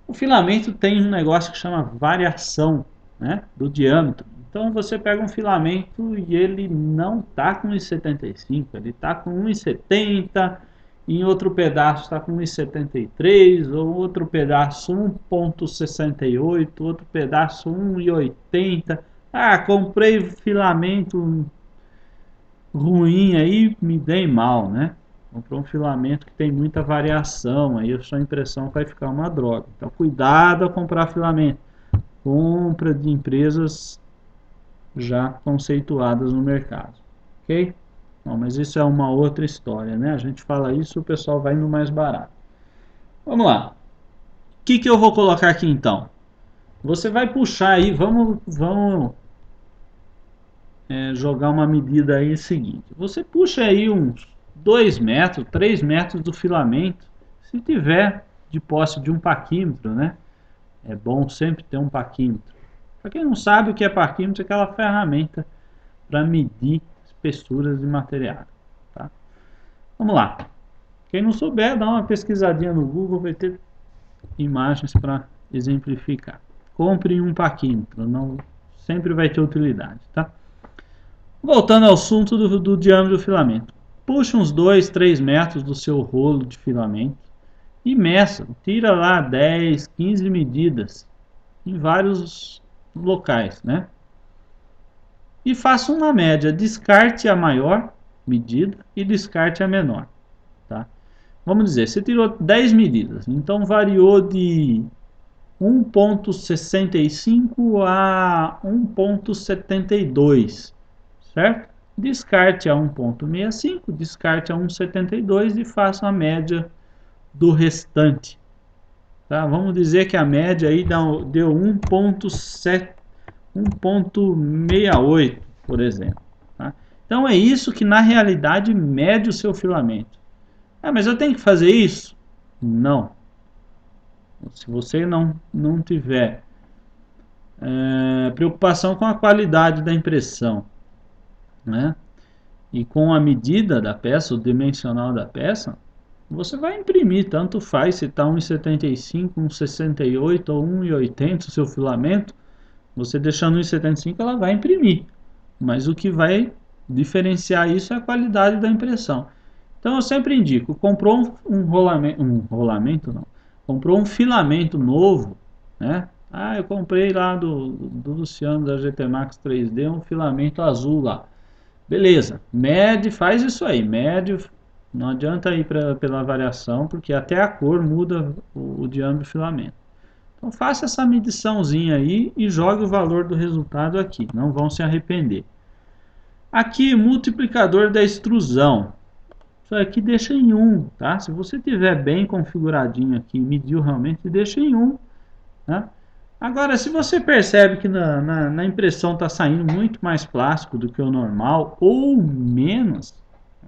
O filamento tem um negócio que chama variação, né, do diâmetro. Então você pega um filamento e ele não está com 1,75, ele está com 1,70, em outro pedaço está com 1,73, ou outro pedaço 1,68, outro pedaço 1,80. Ah, comprei filamento ruim aí, me dei mal, né? Comprou um filamento que tem muita variação, aí a sua impressão vai ficar uma droga. Então cuidado ao comprar filamento. Compra de empresas já conceituadas no mercado, ok? Bom, mas isso é uma outra história, né? A gente fala isso, o pessoal vai no mais barato. Vamos lá. O que eu vou colocar aqui então? Você vai puxar aí, vamos jogar uma medida aí seguinte. Você puxa aí uns 2 metros, 3 metros do filamento, se tiver de posse de um paquímetro, né? É bom sempre ter um paquímetro. Para quem não sabe o que é paquímetro, é aquela ferramenta para medir espessuras de material. Tá? Vamos lá. Quem não souber, dá uma pesquisadinha no Google, vai ter imagens para exemplificar. Compre um paquímetro, não sempre vai ter utilidade, tá? Voltando ao assunto do diâmetro do filamento. Puxe uns 2, 3 metros do seu rolo de filamento e meça. Tira lá 10, 15 medidas em vários locais, né? E faça uma média. Descarte a maior medida e descarte a menor. Tá? Vamos dizer, você tirou 10 medidas, então variou de 1,65 a 1,72, certo? Descarte a 1,65, descarte a 1,72 e faça a média do restante. Tá? Vamos dizer que a média aí deu 1,68, por exemplo. Tá? Então é isso que na realidade mede o seu filamento. Mas eu tenho que fazer isso? Não. Se você não tiver preocupação com a qualidade da impressão, né? E com a medida da peça, o dimensional da peça, você vai imprimir, tanto faz se está 1,75, 1,68 ou 1,80 o seu filamento, você deixando 1,75 ela vai imprimir. Mas o que vai diferenciar isso é a qualidade da impressão. Então eu sempre indico, comprou comprou um filamento novo, né? Eu comprei lá do Luciano da GT Max 3D um filamento azul lá. Beleza, mede, faz isso aí, mede, não adianta ir pela variação, porque até a cor muda o diâmetro do filamento. Então faça essa mediçãozinha aí e jogue o valor do resultado aqui, não vão se arrepender. Aqui, multiplicador da extrusão. Isso aqui deixa em 1, tá? Se você tiver bem configuradinho aqui, mediu realmente, deixa em 1, tá? Agora, se você percebe que na impressão está saindo muito mais plástico do que o normal, ou menos,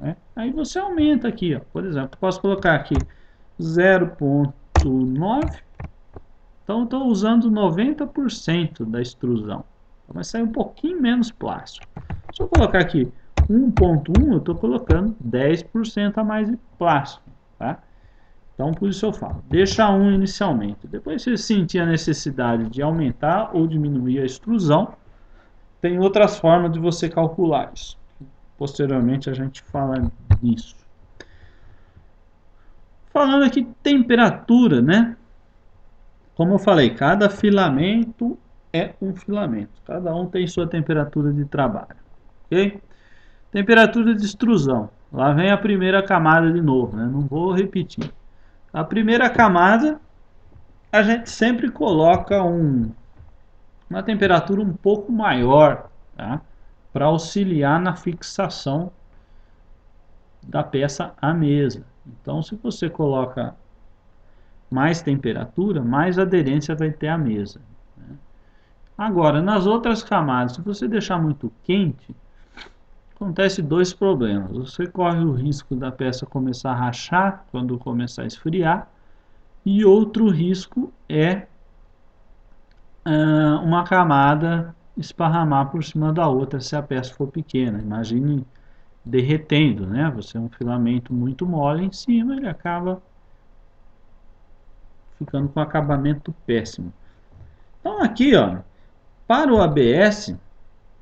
né? Aí você aumenta aqui, ó. Por exemplo, posso colocar aqui 0,9, então estou usando 90% da extrusão. Vai sair um pouquinho menos plástico. Se eu colocar aqui 1,1, eu estou colocando 10% a mais de plástico, tá? Então, por isso eu falo, deixa 1 inicialmente. Depois, se você sentir a necessidade de aumentar ou diminuir a extrusão, tem outras formas de você calcular isso. Posteriormente, a gente fala disso. Falando aqui temperatura, né? Como eu falei, cada filamento é um filamento. Cada um tem sua temperatura de trabalho. ok? Temperatura de extrusão. Lá vem a primeira camada de novo, né? Não vou repetir. A primeira camada, a gente sempre coloca uma temperatura um pouco maior, tá? Para auxiliar na fixação da peça à mesa. Então, se você coloca mais temperatura, mais aderência vai ter à mesa, né? Agora, nas outras camadas, se você deixar muito quente, acontece dois problemas. Você corre o risco da peça começar a rachar quando começar a esfriar, e outro risco é uma camada esparramar por cima da outra se a peça for pequena. Imagine derretendo, né? Você é um filamento muito mole em cima, ele acaba ficando com acabamento péssimo. Então aqui, ó, para o ABS,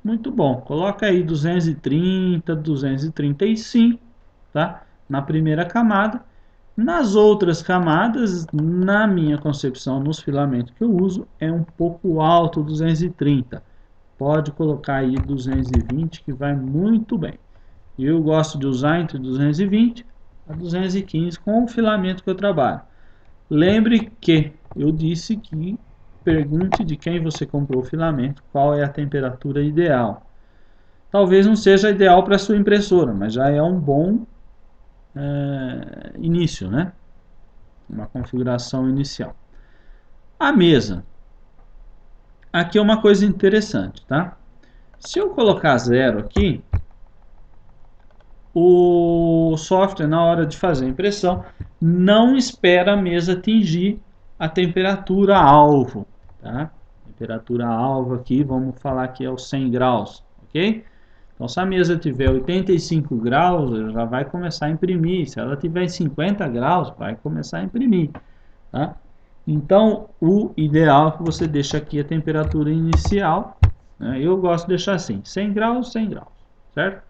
muito bom. Coloca aí 230, 235, tá? Na primeira camada. Nas outras camadas, na minha concepção, nos filamentos que eu uso, é um pouco alto 230. Pode colocar aí 220 que vai muito bem. Eu gosto de usar entre 220 a 215 com o filamento que eu trabalho. Lembre que eu disse que pergunte de quem você comprou o filamento qual é a temperatura ideal. Talvez não seja ideal para a sua impressora, mas já é um bom início, né? Uma configuração inicial. A mesa. Aqui é uma coisa interessante, tá? Se eu colocar 0 aqui, o software, na hora de fazer a impressão, não espera a mesa atingir a temperatura alvo, tá? Temperatura alvo aqui, vamos falar que é os 100 graus, ok? Então, se a mesa tiver 85 graus, ela já vai começar a imprimir. Se ela tiver 50 graus, vai começar a imprimir, tá? Então, o ideal é que você deixe aqui a temperatura inicial, né? Eu gosto de deixar assim, 100 graus, 100 graus, certo?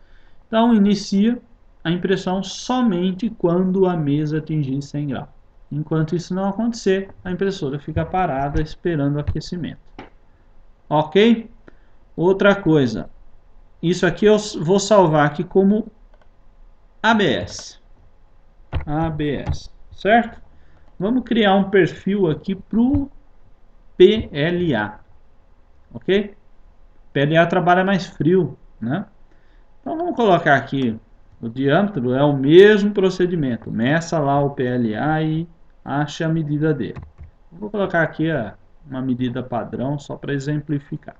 Então, inicia a impressão somente quando a mesa atingir 100 graus. Enquanto isso não acontecer, a impressora fica parada esperando o aquecimento. Ok? Outra coisa, isso aqui eu vou salvar aqui como ABS. ABS, certo? Vamos criar um perfil aqui para o PLA, ok? PLA trabalha mais frio, né? Então vamos colocar aqui o diâmetro, é o mesmo procedimento. Meça lá o PLA e ache a medida dele. Vou colocar aqui uma medida padrão só para exemplificar.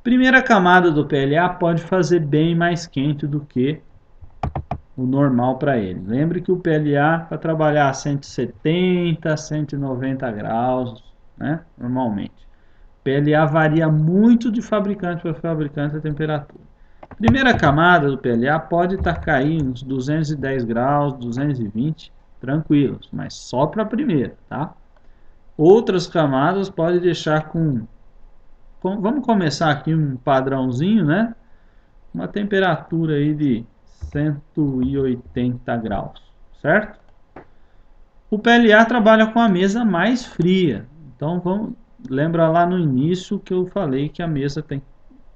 Primeira camada do PLA pode fazer bem mais quente do que o normal para ele. Lembre que o PLA para trabalhar a 170, 190 graus, né, normalmente. O PLA varia muito de fabricante para fabricante a temperatura. Primeira camada do PLA pode estar caindo uns 210 graus, 220, tranquilos, mas só para a primeira, tá? Outras camadas pode deixar vamos começar aqui um padrãozinho, né? Uma temperatura aí de 180 graus, certo? O PLA trabalha com a mesa mais fria. Então lembra lá no início que eu falei que a mesa tem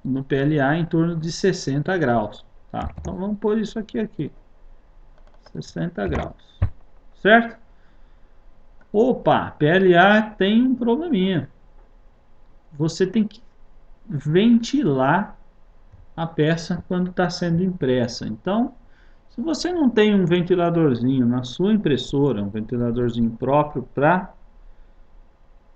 no PLA em torno de 60 graus, tá? Então vamos pôr isso aqui, 60 graus, certo? Opa, PLA tem um probleminha. Você tem que ventilar a peça quando está sendo impressa. Então, se você não tem um ventiladorzinho na sua impressora, um ventiladorzinho próprio para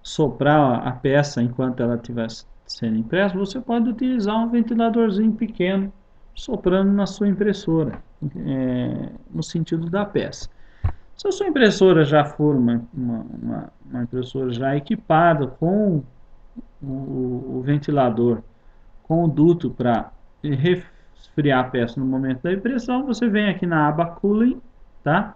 soprar a peça enquanto ela estiver sendo impressa, você pode utilizar um ventiladorzinho pequeno soprando na sua impressora, no sentido da peça. Se a sua impressora já for uma impressora já equipada com o ventilador, com o duto para resfriar a peça no momento da impressão, você vem aqui na aba Cooling, tá?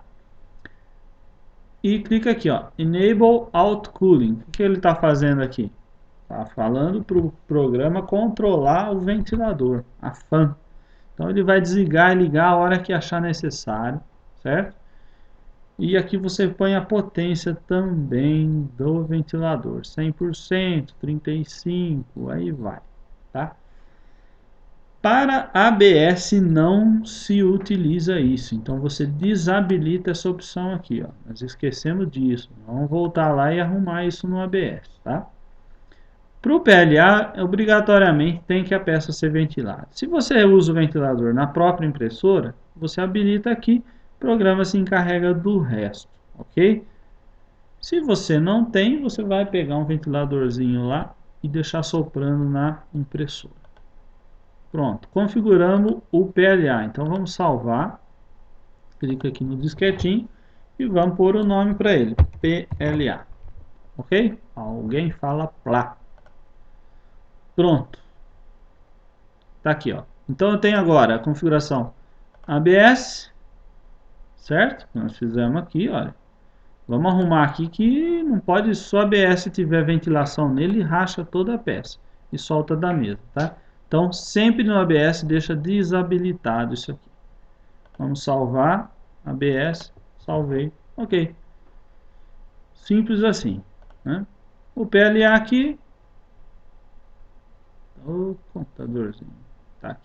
E clica aqui, ó, Enable Auto Cooling. O que ele está fazendo aqui? Está falando para o programa controlar o ventilador, a fan. Então ele vai desligar e ligar a hora que achar necessário, certo? E aqui você põe a potência também do ventilador, 100%, 35%, aí vai, tá? Para ABS não se utiliza isso, então você desabilita essa opção aqui, ó. Nós esquecemos disso, vamos voltar lá e arrumar isso no ABS, tá? Para o PLA, obrigatoriamente tem que a peça ser ventilada. Se você usa o ventilador na própria impressora, você habilita aqui, o programa se encarrega do resto, ok? Se você não tem, você vai pegar um ventiladorzinho lá e deixar soprando na impressora. Pronto, configuramos o PLA. Então vamos salvar. Clica aqui no disquetinho e vamos pôr o nome para ele, PLA. Ok? Alguém fala PLA. Pronto. Tá aqui, ó. Então eu tenho agora a configuração ABS, certo? Nós fizemos aqui, olha. Vamos arrumar aqui que não pode, só ABS tiver ventilação nele, racha toda a peça e solta da mesa, tá? Então sempre no ABS deixa desabilitado isso aqui. Vamos salvar, ABS, salvei, ok. Simples assim, né? O PLA aqui, o computadorzinho, tá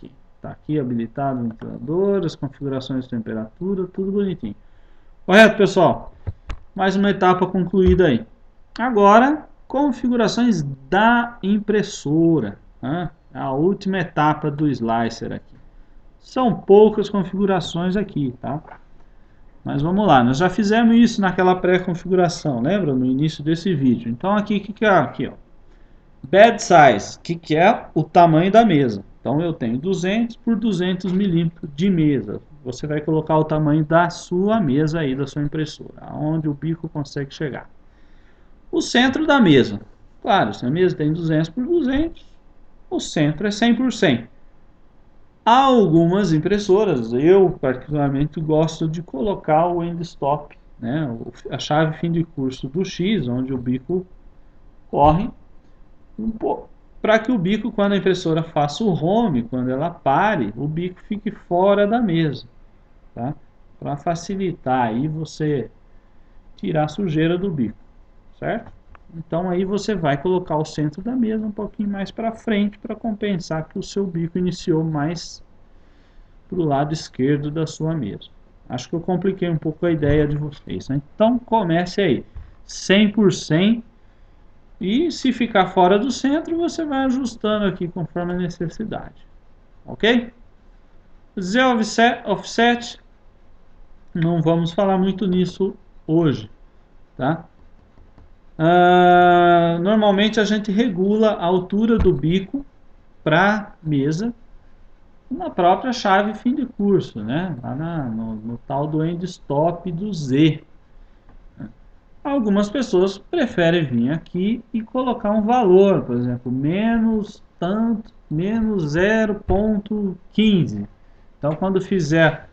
aqui habilitado o ventilador, as configurações de temperatura, tudo bonitinho. Correto, pessoal? Mais uma etapa concluída aí. Agora, configurações da impressora, né? A última etapa do slicer aqui. São poucas configurações aqui, tá? Mas vamos lá, nós já fizemos isso naquela pré-configuração, lembra? No início desse vídeo. Então aqui, o que é aqui, ó? Bed size, que é o tamanho da mesa. Então eu tenho 200 por 200 milímetros de mesa. Você vai colocar o tamanho da sua mesa aí, da sua impressora, aonde o bico consegue chegar. O centro da mesa. Claro, se a mesa tem 200 por 200, o centro é 100 por 100. Há algumas impressoras, eu particularmente gosto de colocar o end stop, né, a chave fim de curso do X, onde o bico corre, para que o bico, quando a impressora faça o home, quando ela pare, o bico fique fora da mesa, tá? Para facilitar aí você tirar a sujeira do bico, certo? Então aí você vai colocar o centro da mesa um pouquinho mais para frente para compensar que o seu bico iniciou mais para o lado esquerdo da sua mesa. Acho que eu compliquei um pouco a ideia de vocês, né? Então comece aí, 100 por 100, e se ficar fora do centro, você vai ajustando aqui conforme a necessidade. Ok? Z offset, não vamos falar muito nisso hoje, tá? Normalmente a gente regula a altura do bico para mesa na própria chave fim de curso, né? Lá no tal do end stop do Z. Algumas pessoas preferem vir aqui e colocar um valor, por exemplo, menos tanto, menos 0,15. Então, quando fizer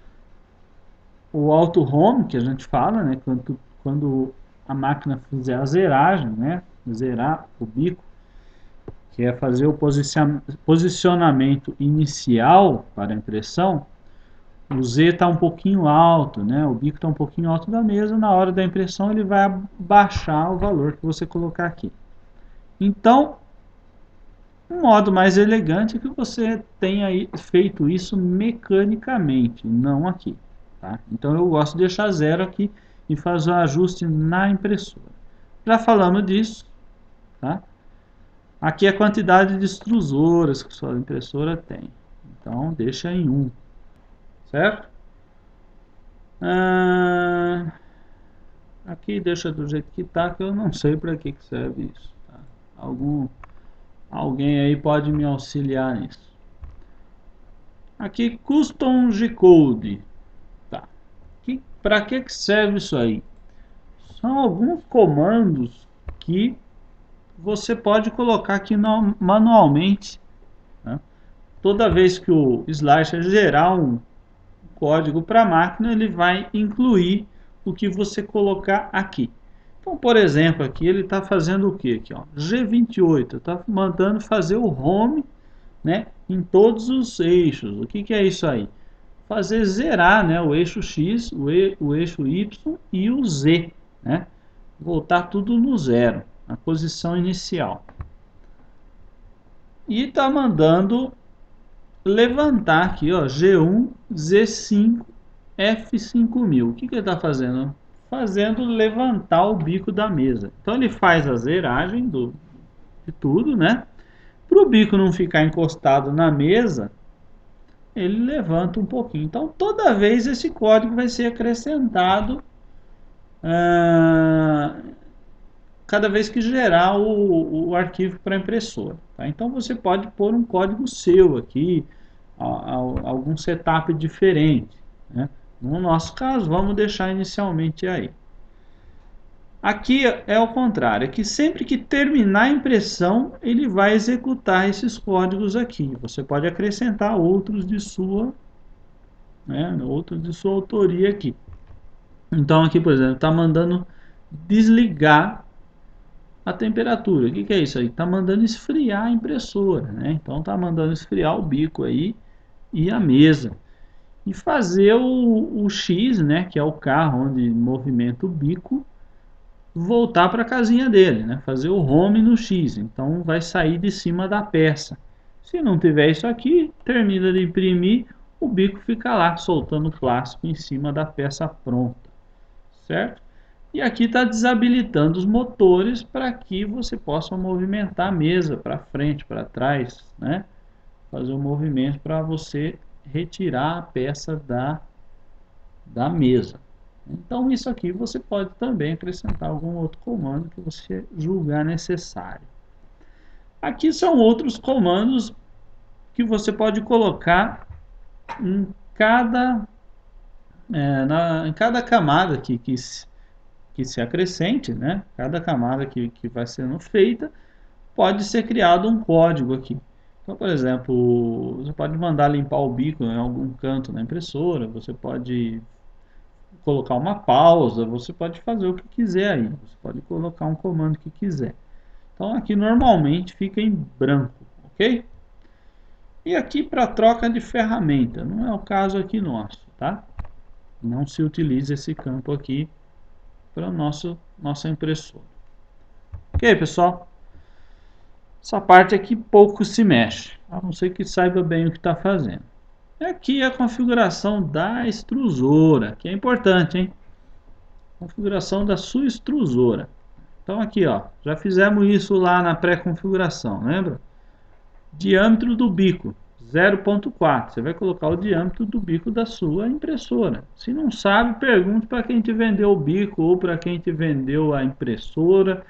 o auto home, que a gente fala, né? Quando a máquina fizer a zeragem, né? Zerar o bico, que é fazer o posicionamento inicial para a impressão, o Z está um pouquinho alto, né? O bico está um pouquinho alto da mesa, na hora da impressão ele vai abaixar o valor que você colocar aqui. Então, um modo mais elegante é que você tenha feito isso mecanicamente, não aqui. Tá? Então eu gosto de deixar zero aqui e fazer o ajuste na impressora. Já falamos disso, tá? Aqui é a quantidade de extrusoras que sua impressora tem. Então deixa em 1. Certo? Aqui deixa do jeito que está, que eu não sei para que serve isso. Tá? Alguém aí pode me auxiliar nisso. Aqui, Custom G-Code. Tá. Para que serve isso aí? São alguns comandos que você pode colocar aqui manualmente. Né? Toda vez que o slicer gerar um código para a máquina, ele vai incluir o que você colocar aqui. Então, por exemplo, aqui ele está fazendo o que? Aqui, ó, G28, está mandando fazer o home, né, em todos os eixos. O que é isso aí? Fazer zerar, né, o eixo X, o eixo Y e o Z. Né? Voltar tudo no zero, na posição inicial. E está mandando levantar aqui, ó, G1, Z5, F5000. O que ele está fazendo? Fazendo levantar o bico da mesa. Então ele faz a zeragem de tudo, né? Para o bico não ficar encostado na mesa, ele levanta um pouquinho. Então toda vez esse código vai ser acrescentado cada vez que gerar o arquivo para a impressora. Tá? Então você pode pôr um código seu aqui, algum setup diferente. Né? No nosso caso, vamos deixar inicialmente aí. Aqui é o contrário, é que sempre que terminar a impressão, ele vai executar esses códigos aqui. Você pode acrescentar outros de sua, né, outros de sua autoria aqui. Então aqui, por exemplo, está mandando desligar a temperatura. O que é isso aí? Está mandando esfriar a impressora, né? Então está mandando esfriar o bico aí e a mesa. E fazer o X, né, que é o carro onde movimenta o bico, voltar para a casinha dele, né? Fazer o home no X. Então vai sair de cima da peça. Se não tiver isso aqui, termina de imprimir, o bico fica lá soltando o plástico em cima da peça pronta, certo? E aqui está desabilitando os motores para que você possa movimentar a mesa para frente, para trás, né? Fazer um movimento para você retirar a peça da mesa. Então isso aqui você pode também acrescentar algum outro comando que você julgar necessário. Aqui são outros comandos que você pode colocar em cada, em cada camada que se acrescente, né? Cada camada que vai sendo feita, pode ser criado um código aqui. Então, por exemplo, você pode mandar limpar o bico em algum canto na impressora, você pode colocar uma pausa, você pode fazer o que quiser aí, você pode colocar um comando que quiser. Então aqui normalmente fica em branco, ok? E aqui para troca de ferramenta, não é o caso aqui nosso, tá? Não se utiliza esse campo aqui para nossa impressora. Ok, pessoal? Essa parte aqui pouco se mexe, a não ser que saiba bem o que está fazendo. Aqui é a configuração da extrusora, que é importante, hein? Configuração da sua extrusora. Então aqui, ó, já fizemos isso lá na pré-configuração, lembra? Diâmetro do bico, 0.4. Você vai colocar o diâmetro do bico da sua impressora. Se não sabe, pergunte para quem te vendeu o bico ou para quem te vendeu a impressora.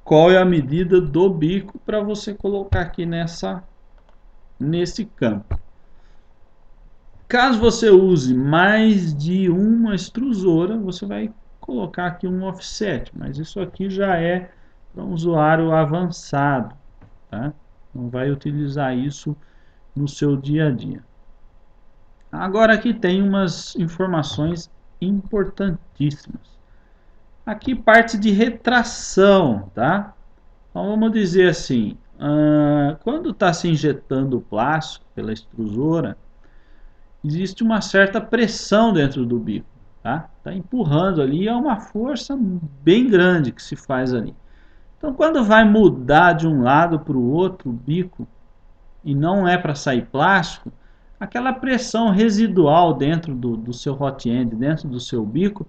Qual é a medida do bico para você colocar aqui nesse campo. Caso você use mais de uma extrusora, você vai colocar aqui um offset, mas isso aqui já é para um usuário avançado, tá? Não vai utilizar isso no seu dia a dia. Agora aqui tem umas informações importantíssimas. Aqui parte de retração, tá? Então vamos dizer assim, quando está se injetando o plástico pela extrusora, existe uma certa pressão dentro do bico, tá? Tá empurrando ali, é uma força bem grande que se faz ali. Então quando vai mudar de um lado para o outro o bico, e não é para sair plástico, aquela pressão residual dentro do seu hot end, dentro do seu bico,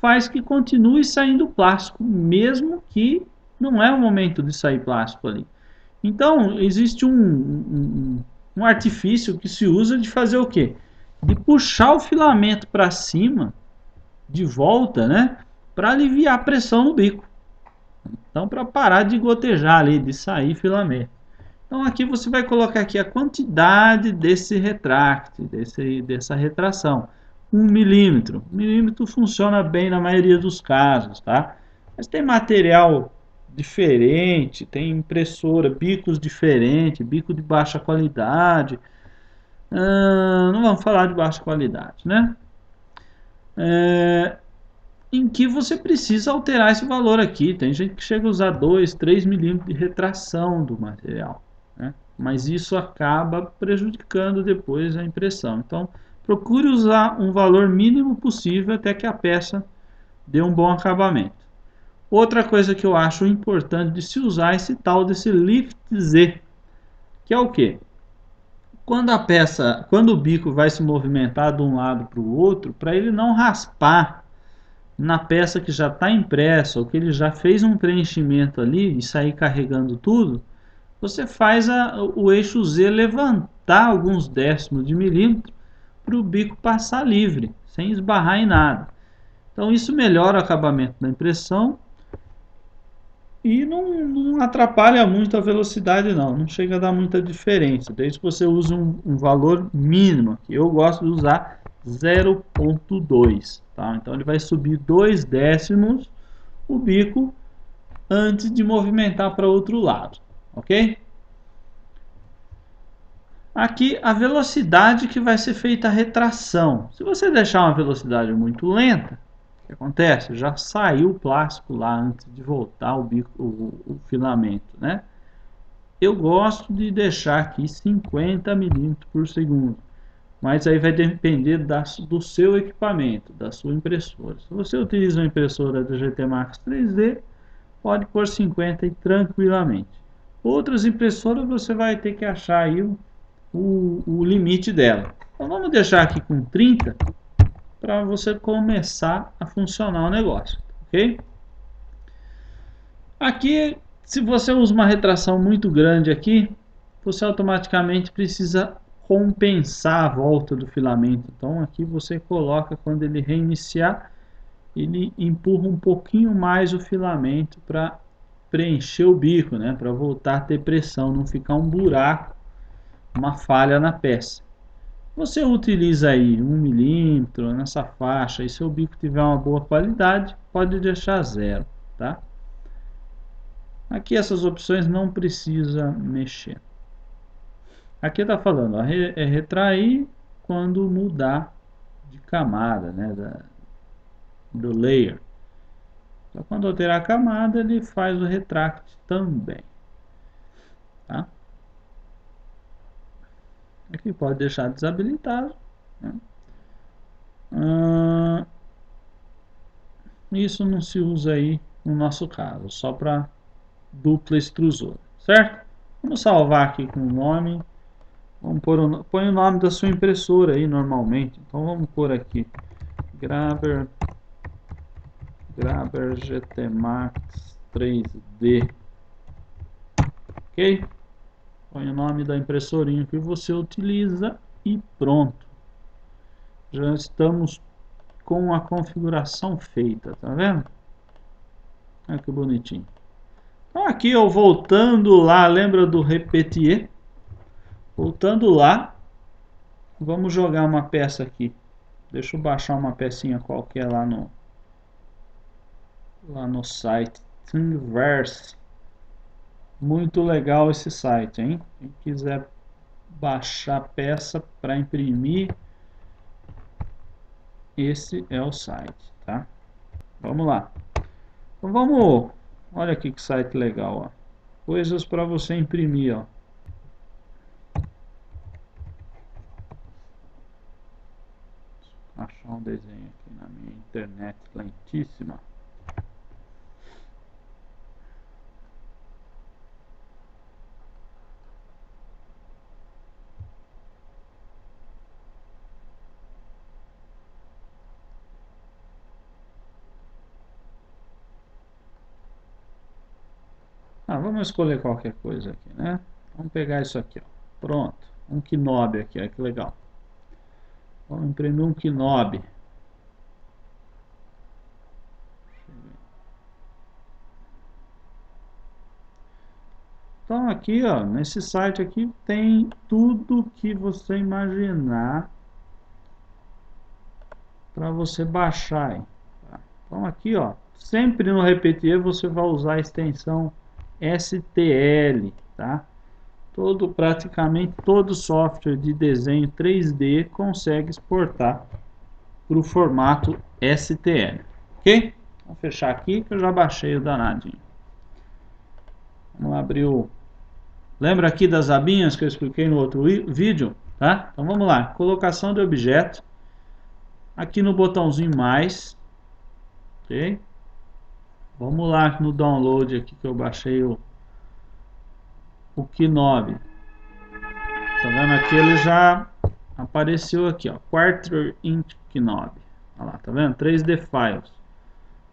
faz que continue saindo plástico, mesmo que não é o momento de sair plástico ali. Então, existe um artifício que se usa de fazer o quê? De puxar o filamento para cima, de volta, né? Para aliviar a pressão no bico. Então, para parar de gotejar ali, de sair filamento. Então aqui você vai colocar aqui a quantidade desse retract, dessa retração. 1 milímetro. 1 milímetro funciona bem na maioria dos casos, tá? Mas tem material diferente, tem impressora, bicos diferentes, bico de baixa qualidade. Não vamos falar de baixa qualidade, né? Em que você precisa alterar esse valor aqui. Tem gente que chega a usar 2, 3 milímetros de retração do material, né? Mas isso acaba prejudicando depois a impressão. Então, procure usar um valor mínimo possível até que a peça dê um bom acabamento. Outra coisa que eu acho importante de se usar é esse tal desse Lift Z, que é o que? Quando o bico vai se movimentar de um lado para o outro, para ele não raspar na peça que já está impressa ou que ele já fez um preenchimento ali e sair carregando tudo, você faz o eixo Z levantar alguns décimos de milímetro para o bico passar livre, sem esbarrar em nada. Então isso melhora o acabamento da impressão e não atrapalha muito a velocidade não chega a dar muita diferença, desde que você use um valor mínimo, que eu gosto de usar 0,2, tá? Então ele vai subir 2 décimos o bico antes de movimentar para outro lado, ok? Aqui a velocidade que vai ser feita a retração. Se você deixar uma velocidade muito lenta, o que acontece? Já saiu o plástico lá antes de voltar o bico, o filamento, né? Eu gosto de deixar aqui 50 milímetros por segundo, mas aí vai depender do seu equipamento, da sua impressora. Se você utiliza uma impressora da GT Max 3D, pode pôr 50 e tranquilamente. Outras impressoras você vai ter que achar aí o limite dela. Então vamos deixar aqui com 30 para você começar a funcionar o negócio, ok? Aqui, se você usa uma retração muito grande aqui, você automaticamente precisa compensar a volta do filamento. Então aqui você coloca, quando ele reiniciar, ele empurra um pouquinho mais o filamento para preencher o bico, né? Para voltar a ter pressão, não ficar um buraco, uma falha na peça. Você utiliza aí 1 milímetro nessa faixa, e se o bico tiver uma boa qualidade, pode deixar 0, tá? Aqui essas opções não precisa mexer. Aqui está falando, ó, é retrair quando mudar de camada, né, do layer. Então, quando alterar a camada, ele faz o retract também. Tá? Aqui pode deixar desabilitado. Né? Isso não se usa aí no nosso caso, só para dupla extrusora, certo? Vamos salvar aqui com o nome. Vamos pôr põe o nome da sua impressora aí normalmente. Então vamos pôr aqui Graber GT Max 3D. Ok? Põe o nome da impressorinha que você utiliza e pronto. Já estamos com a configuração feita, tá vendo? Olha que bonitinho. Então aqui eu voltando lá, lembra do Repetier? Voltando lá, vamos jogar uma peça aqui. Deixa eu baixar uma pecinha qualquer lá no site Thingiverse. Muito legal esse site, hein? Quem quiser baixar peça para imprimir, esse é o site, tá? Vamos lá. Então vamos, olha aqui que site legal, ó. Coisas para você imprimir, ó. Achar um desenho aqui na minha internet lentíssima. Vamos escolher qualquer coisa aqui, né? Vamos pegar isso aqui, ó. Pronto. Um Kinobi aqui, olha que legal. Vamos imprimir um Kinobi. Então aqui, ó, nesse site aqui tem tudo que você imaginar para você baixar. Hein? Então aqui, ó, sempre no Repetier você vai usar a extensão STL, tá? Praticamente todo software de desenho 3D consegue exportar para o formato STL, ok? Vou fechar aqui que eu já baixei o danadinho. Vamos abrir o... Lembra aqui das abinhas que eu expliquei no outro vídeo? Tá? Então vamos lá, colocação de objeto. Aqui no botãozinho mais, ok? Vamos lá no download aqui que eu baixei o Kinobi. Tá vendo aqui? Ele já apareceu aqui, ó, Quarter Inch Knob. Olha lá, tá vendo? 3D Files.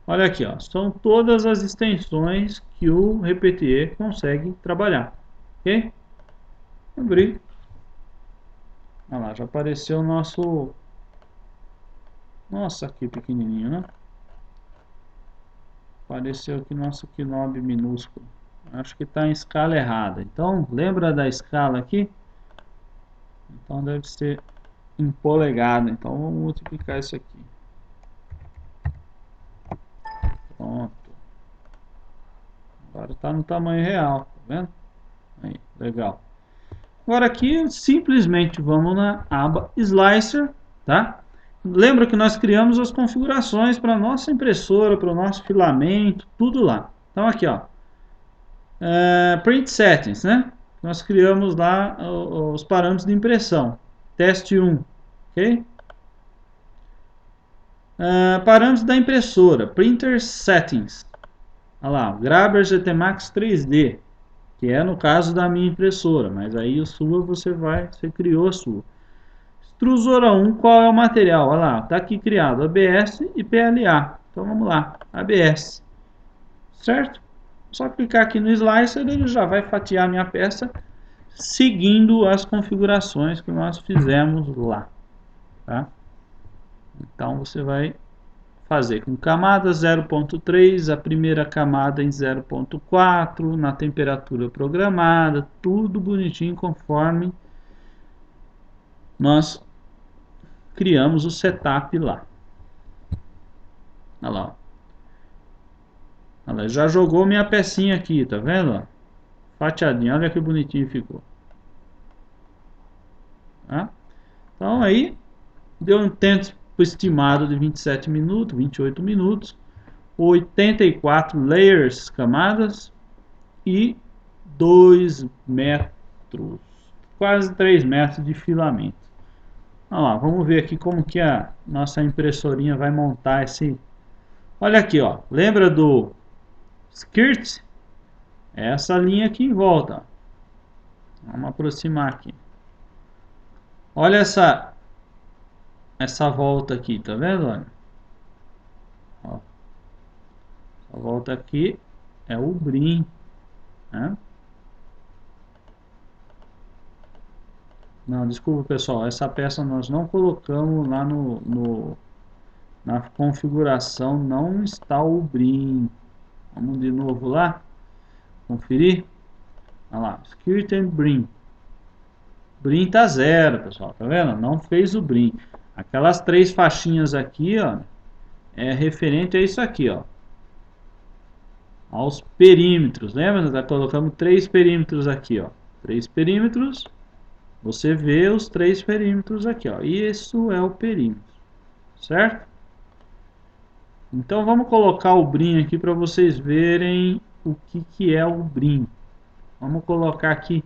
Olha aqui, ó, são todas as extensões que o Repetir consegue trabalhar, ok? Abrir. Olha lá, já apareceu o nosso... Nossa, aqui pequenininho, né? Apareceu aqui nosso knob minúsculo. Acho que está em escala errada. Então, lembra da escala aqui? Então deve ser em polegada. Então vamos multiplicar isso aqui. Pronto. Agora está no tamanho real, tá vendo? Aí, legal. Agora aqui simplesmente vamos na aba Slicer, tá? Lembra que nós criamos as configurações para a nossa impressora, para o nosso filamento, tudo lá. Então aqui, ó, Print Settings, né? Nós criamos lá os parâmetros de impressão. Teste 1, ok? Parâmetros da impressora, Printer Settings. Olha lá, Grabber GT Max 3D, que é no caso da minha impressora, mas aí a sua você criou a sua. Extrusora 1, qual é o material? Olha lá, está aqui criado ABS e PLA. Então vamos lá, ABS, certo? Só clicar aqui no Slicer, ele já vai fatiar minha peça seguindo as configurações que nós fizemos lá, tá? Então você vai fazer com camada 0.3, a primeira camada em 0.4, na temperatura programada, tudo bonitinho conforme nós criamos o setup lá. Olha lá. Olha lá, já jogou minha pecinha aqui, tá vendo? Fatiadinha, olha que bonitinho ficou. Tá? Então aí deu um tempo estimado de 27 minutos, 28 minutos, 84 layers, camadas e 2 metros, quase 3 metros de filamento. Olha lá, vamos ver aqui como que a nossa impressorinha vai montar esse... Olha aqui, ó, lembra do skirt? É essa linha aqui em volta. Vamos aproximar aqui. Olha essa volta aqui, tá vendo? Olha. Ó. Essa volta aqui é o brim, né? Não, desculpa pessoal, essa peça nós não colocamos lá na configuração, não está o brim. Vamos de novo lá, conferir. Olha lá, skirt and brim. Brim tá zero, pessoal, tá vendo? Não fez o brim. Aquelas 3 faixinhas aqui, ó, é referente a isso aqui, ó, aos perímetros. Lembra? Nós colocamos 3 perímetros aqui, ó, 3 perímetros. Você vê os 3 perímetros aqui, ó. E isso é o perímetro, certo? Então vamos colocar o brim aqui para vocês verem o que é o brim. Vamos colocar aqui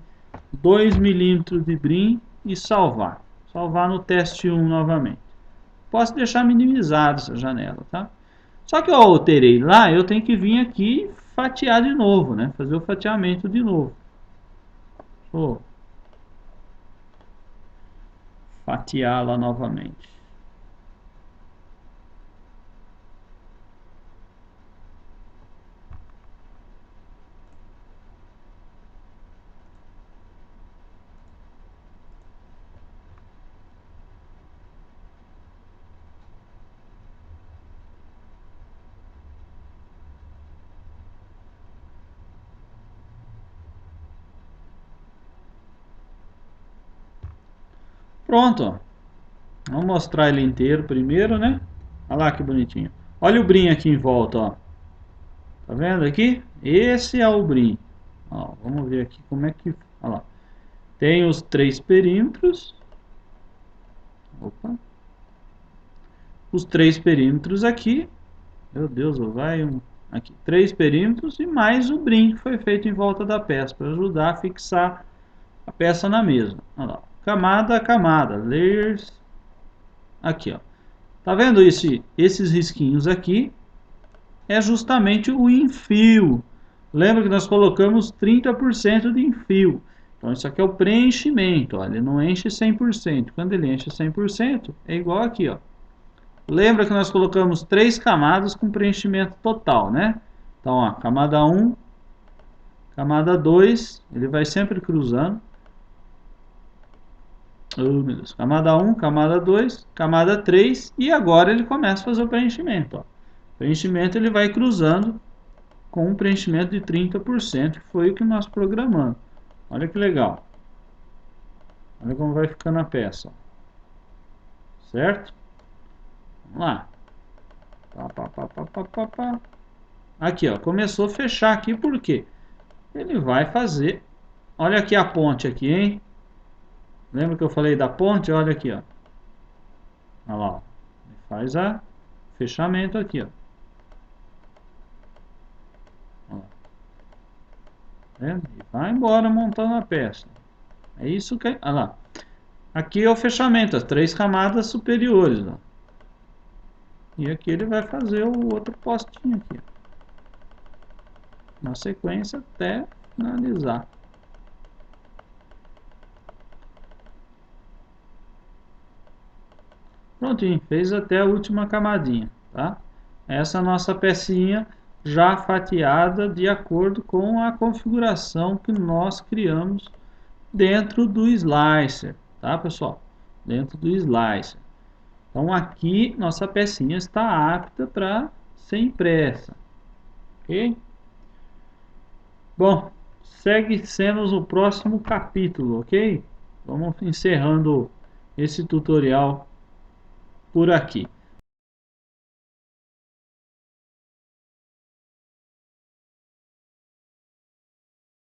2 milímetros de brim e salvar. Salvar no teste 1 novamente. Posso deixar minimizado essa janela, tá? Só que eu alterei lá, eu tenho que vir aqui e fatiar de novo, né? Fazer o fatiamento de novo. Vou fatiá-la novamente. Pronto, ó. Vamos mostrar ele inteiro primeiro, né? Olha lá que bonitinho. Olha o brim aqui em volta, ó. Tá vendo aqui? Esse é o brim. Ó, vamos ver aqui como é que... Olha lá. Tem os 3 perímetros. Opa. Os 3 perímetros aqui. Meu Deus, vai um... Aqui, 3 perímetros e mais o brim que foi feito em volta da peça para ajudar a fixar a peça na mesa. Olha lá. Camada a camada. Layers. Aqui, ó. Tá vendo esses risquinhos aqui? É justamente o infio. Lembra que nós colocamos 30% de infio. Então isso aqui é o preenchimento, ó, ele não enche 100%. Quando ele enche 100%, é igual aqui, ó. Lembra que nós colocamos 3 camadas com preenchimento total, né? Então, ó, camada 1, camada 2, ele vai sempre cruzando. Oh, meu Deus. Camada 1, camada 2, camada 3 e agora ele começa a fazer o preenchimento, ó. O preenchimento ele vai cruzando com um preenchimento de 30%, que foi o que nós programamos. Olha que legal. Olha como vai ficando a peça, ó. Certo? Vamos lá. Aqui, ó, começou a fechar aqui, por quê? Ele vai fazer... Olha aqui a ponte aqui, hein? Lembra que eu falei da ponte? Olha aqui, ó. Olha lá, ó. Ele faz a fechamento aqui, ó. Ó. E vai embora montando a peça. É isso que... Olha lá. Aqui é o fechamento, as 3 camadas superiores, ó. E aqui ele vai fazer o outro postinho aqui, ó. Na sequência até finalizar. Prontinho, fez até a última camadinha, tá? Essa é a nossa pecinha já fatiada de acordo com a configuração que nós criamos dentro do slicer, tá, pessoal? Dentro do slicer. Então aqui nossa pecinha está apta para ser impressa, ok? Bom, segue sendo o próximo capítulo, ok? Vamos encerrando esse tutorial por aqui.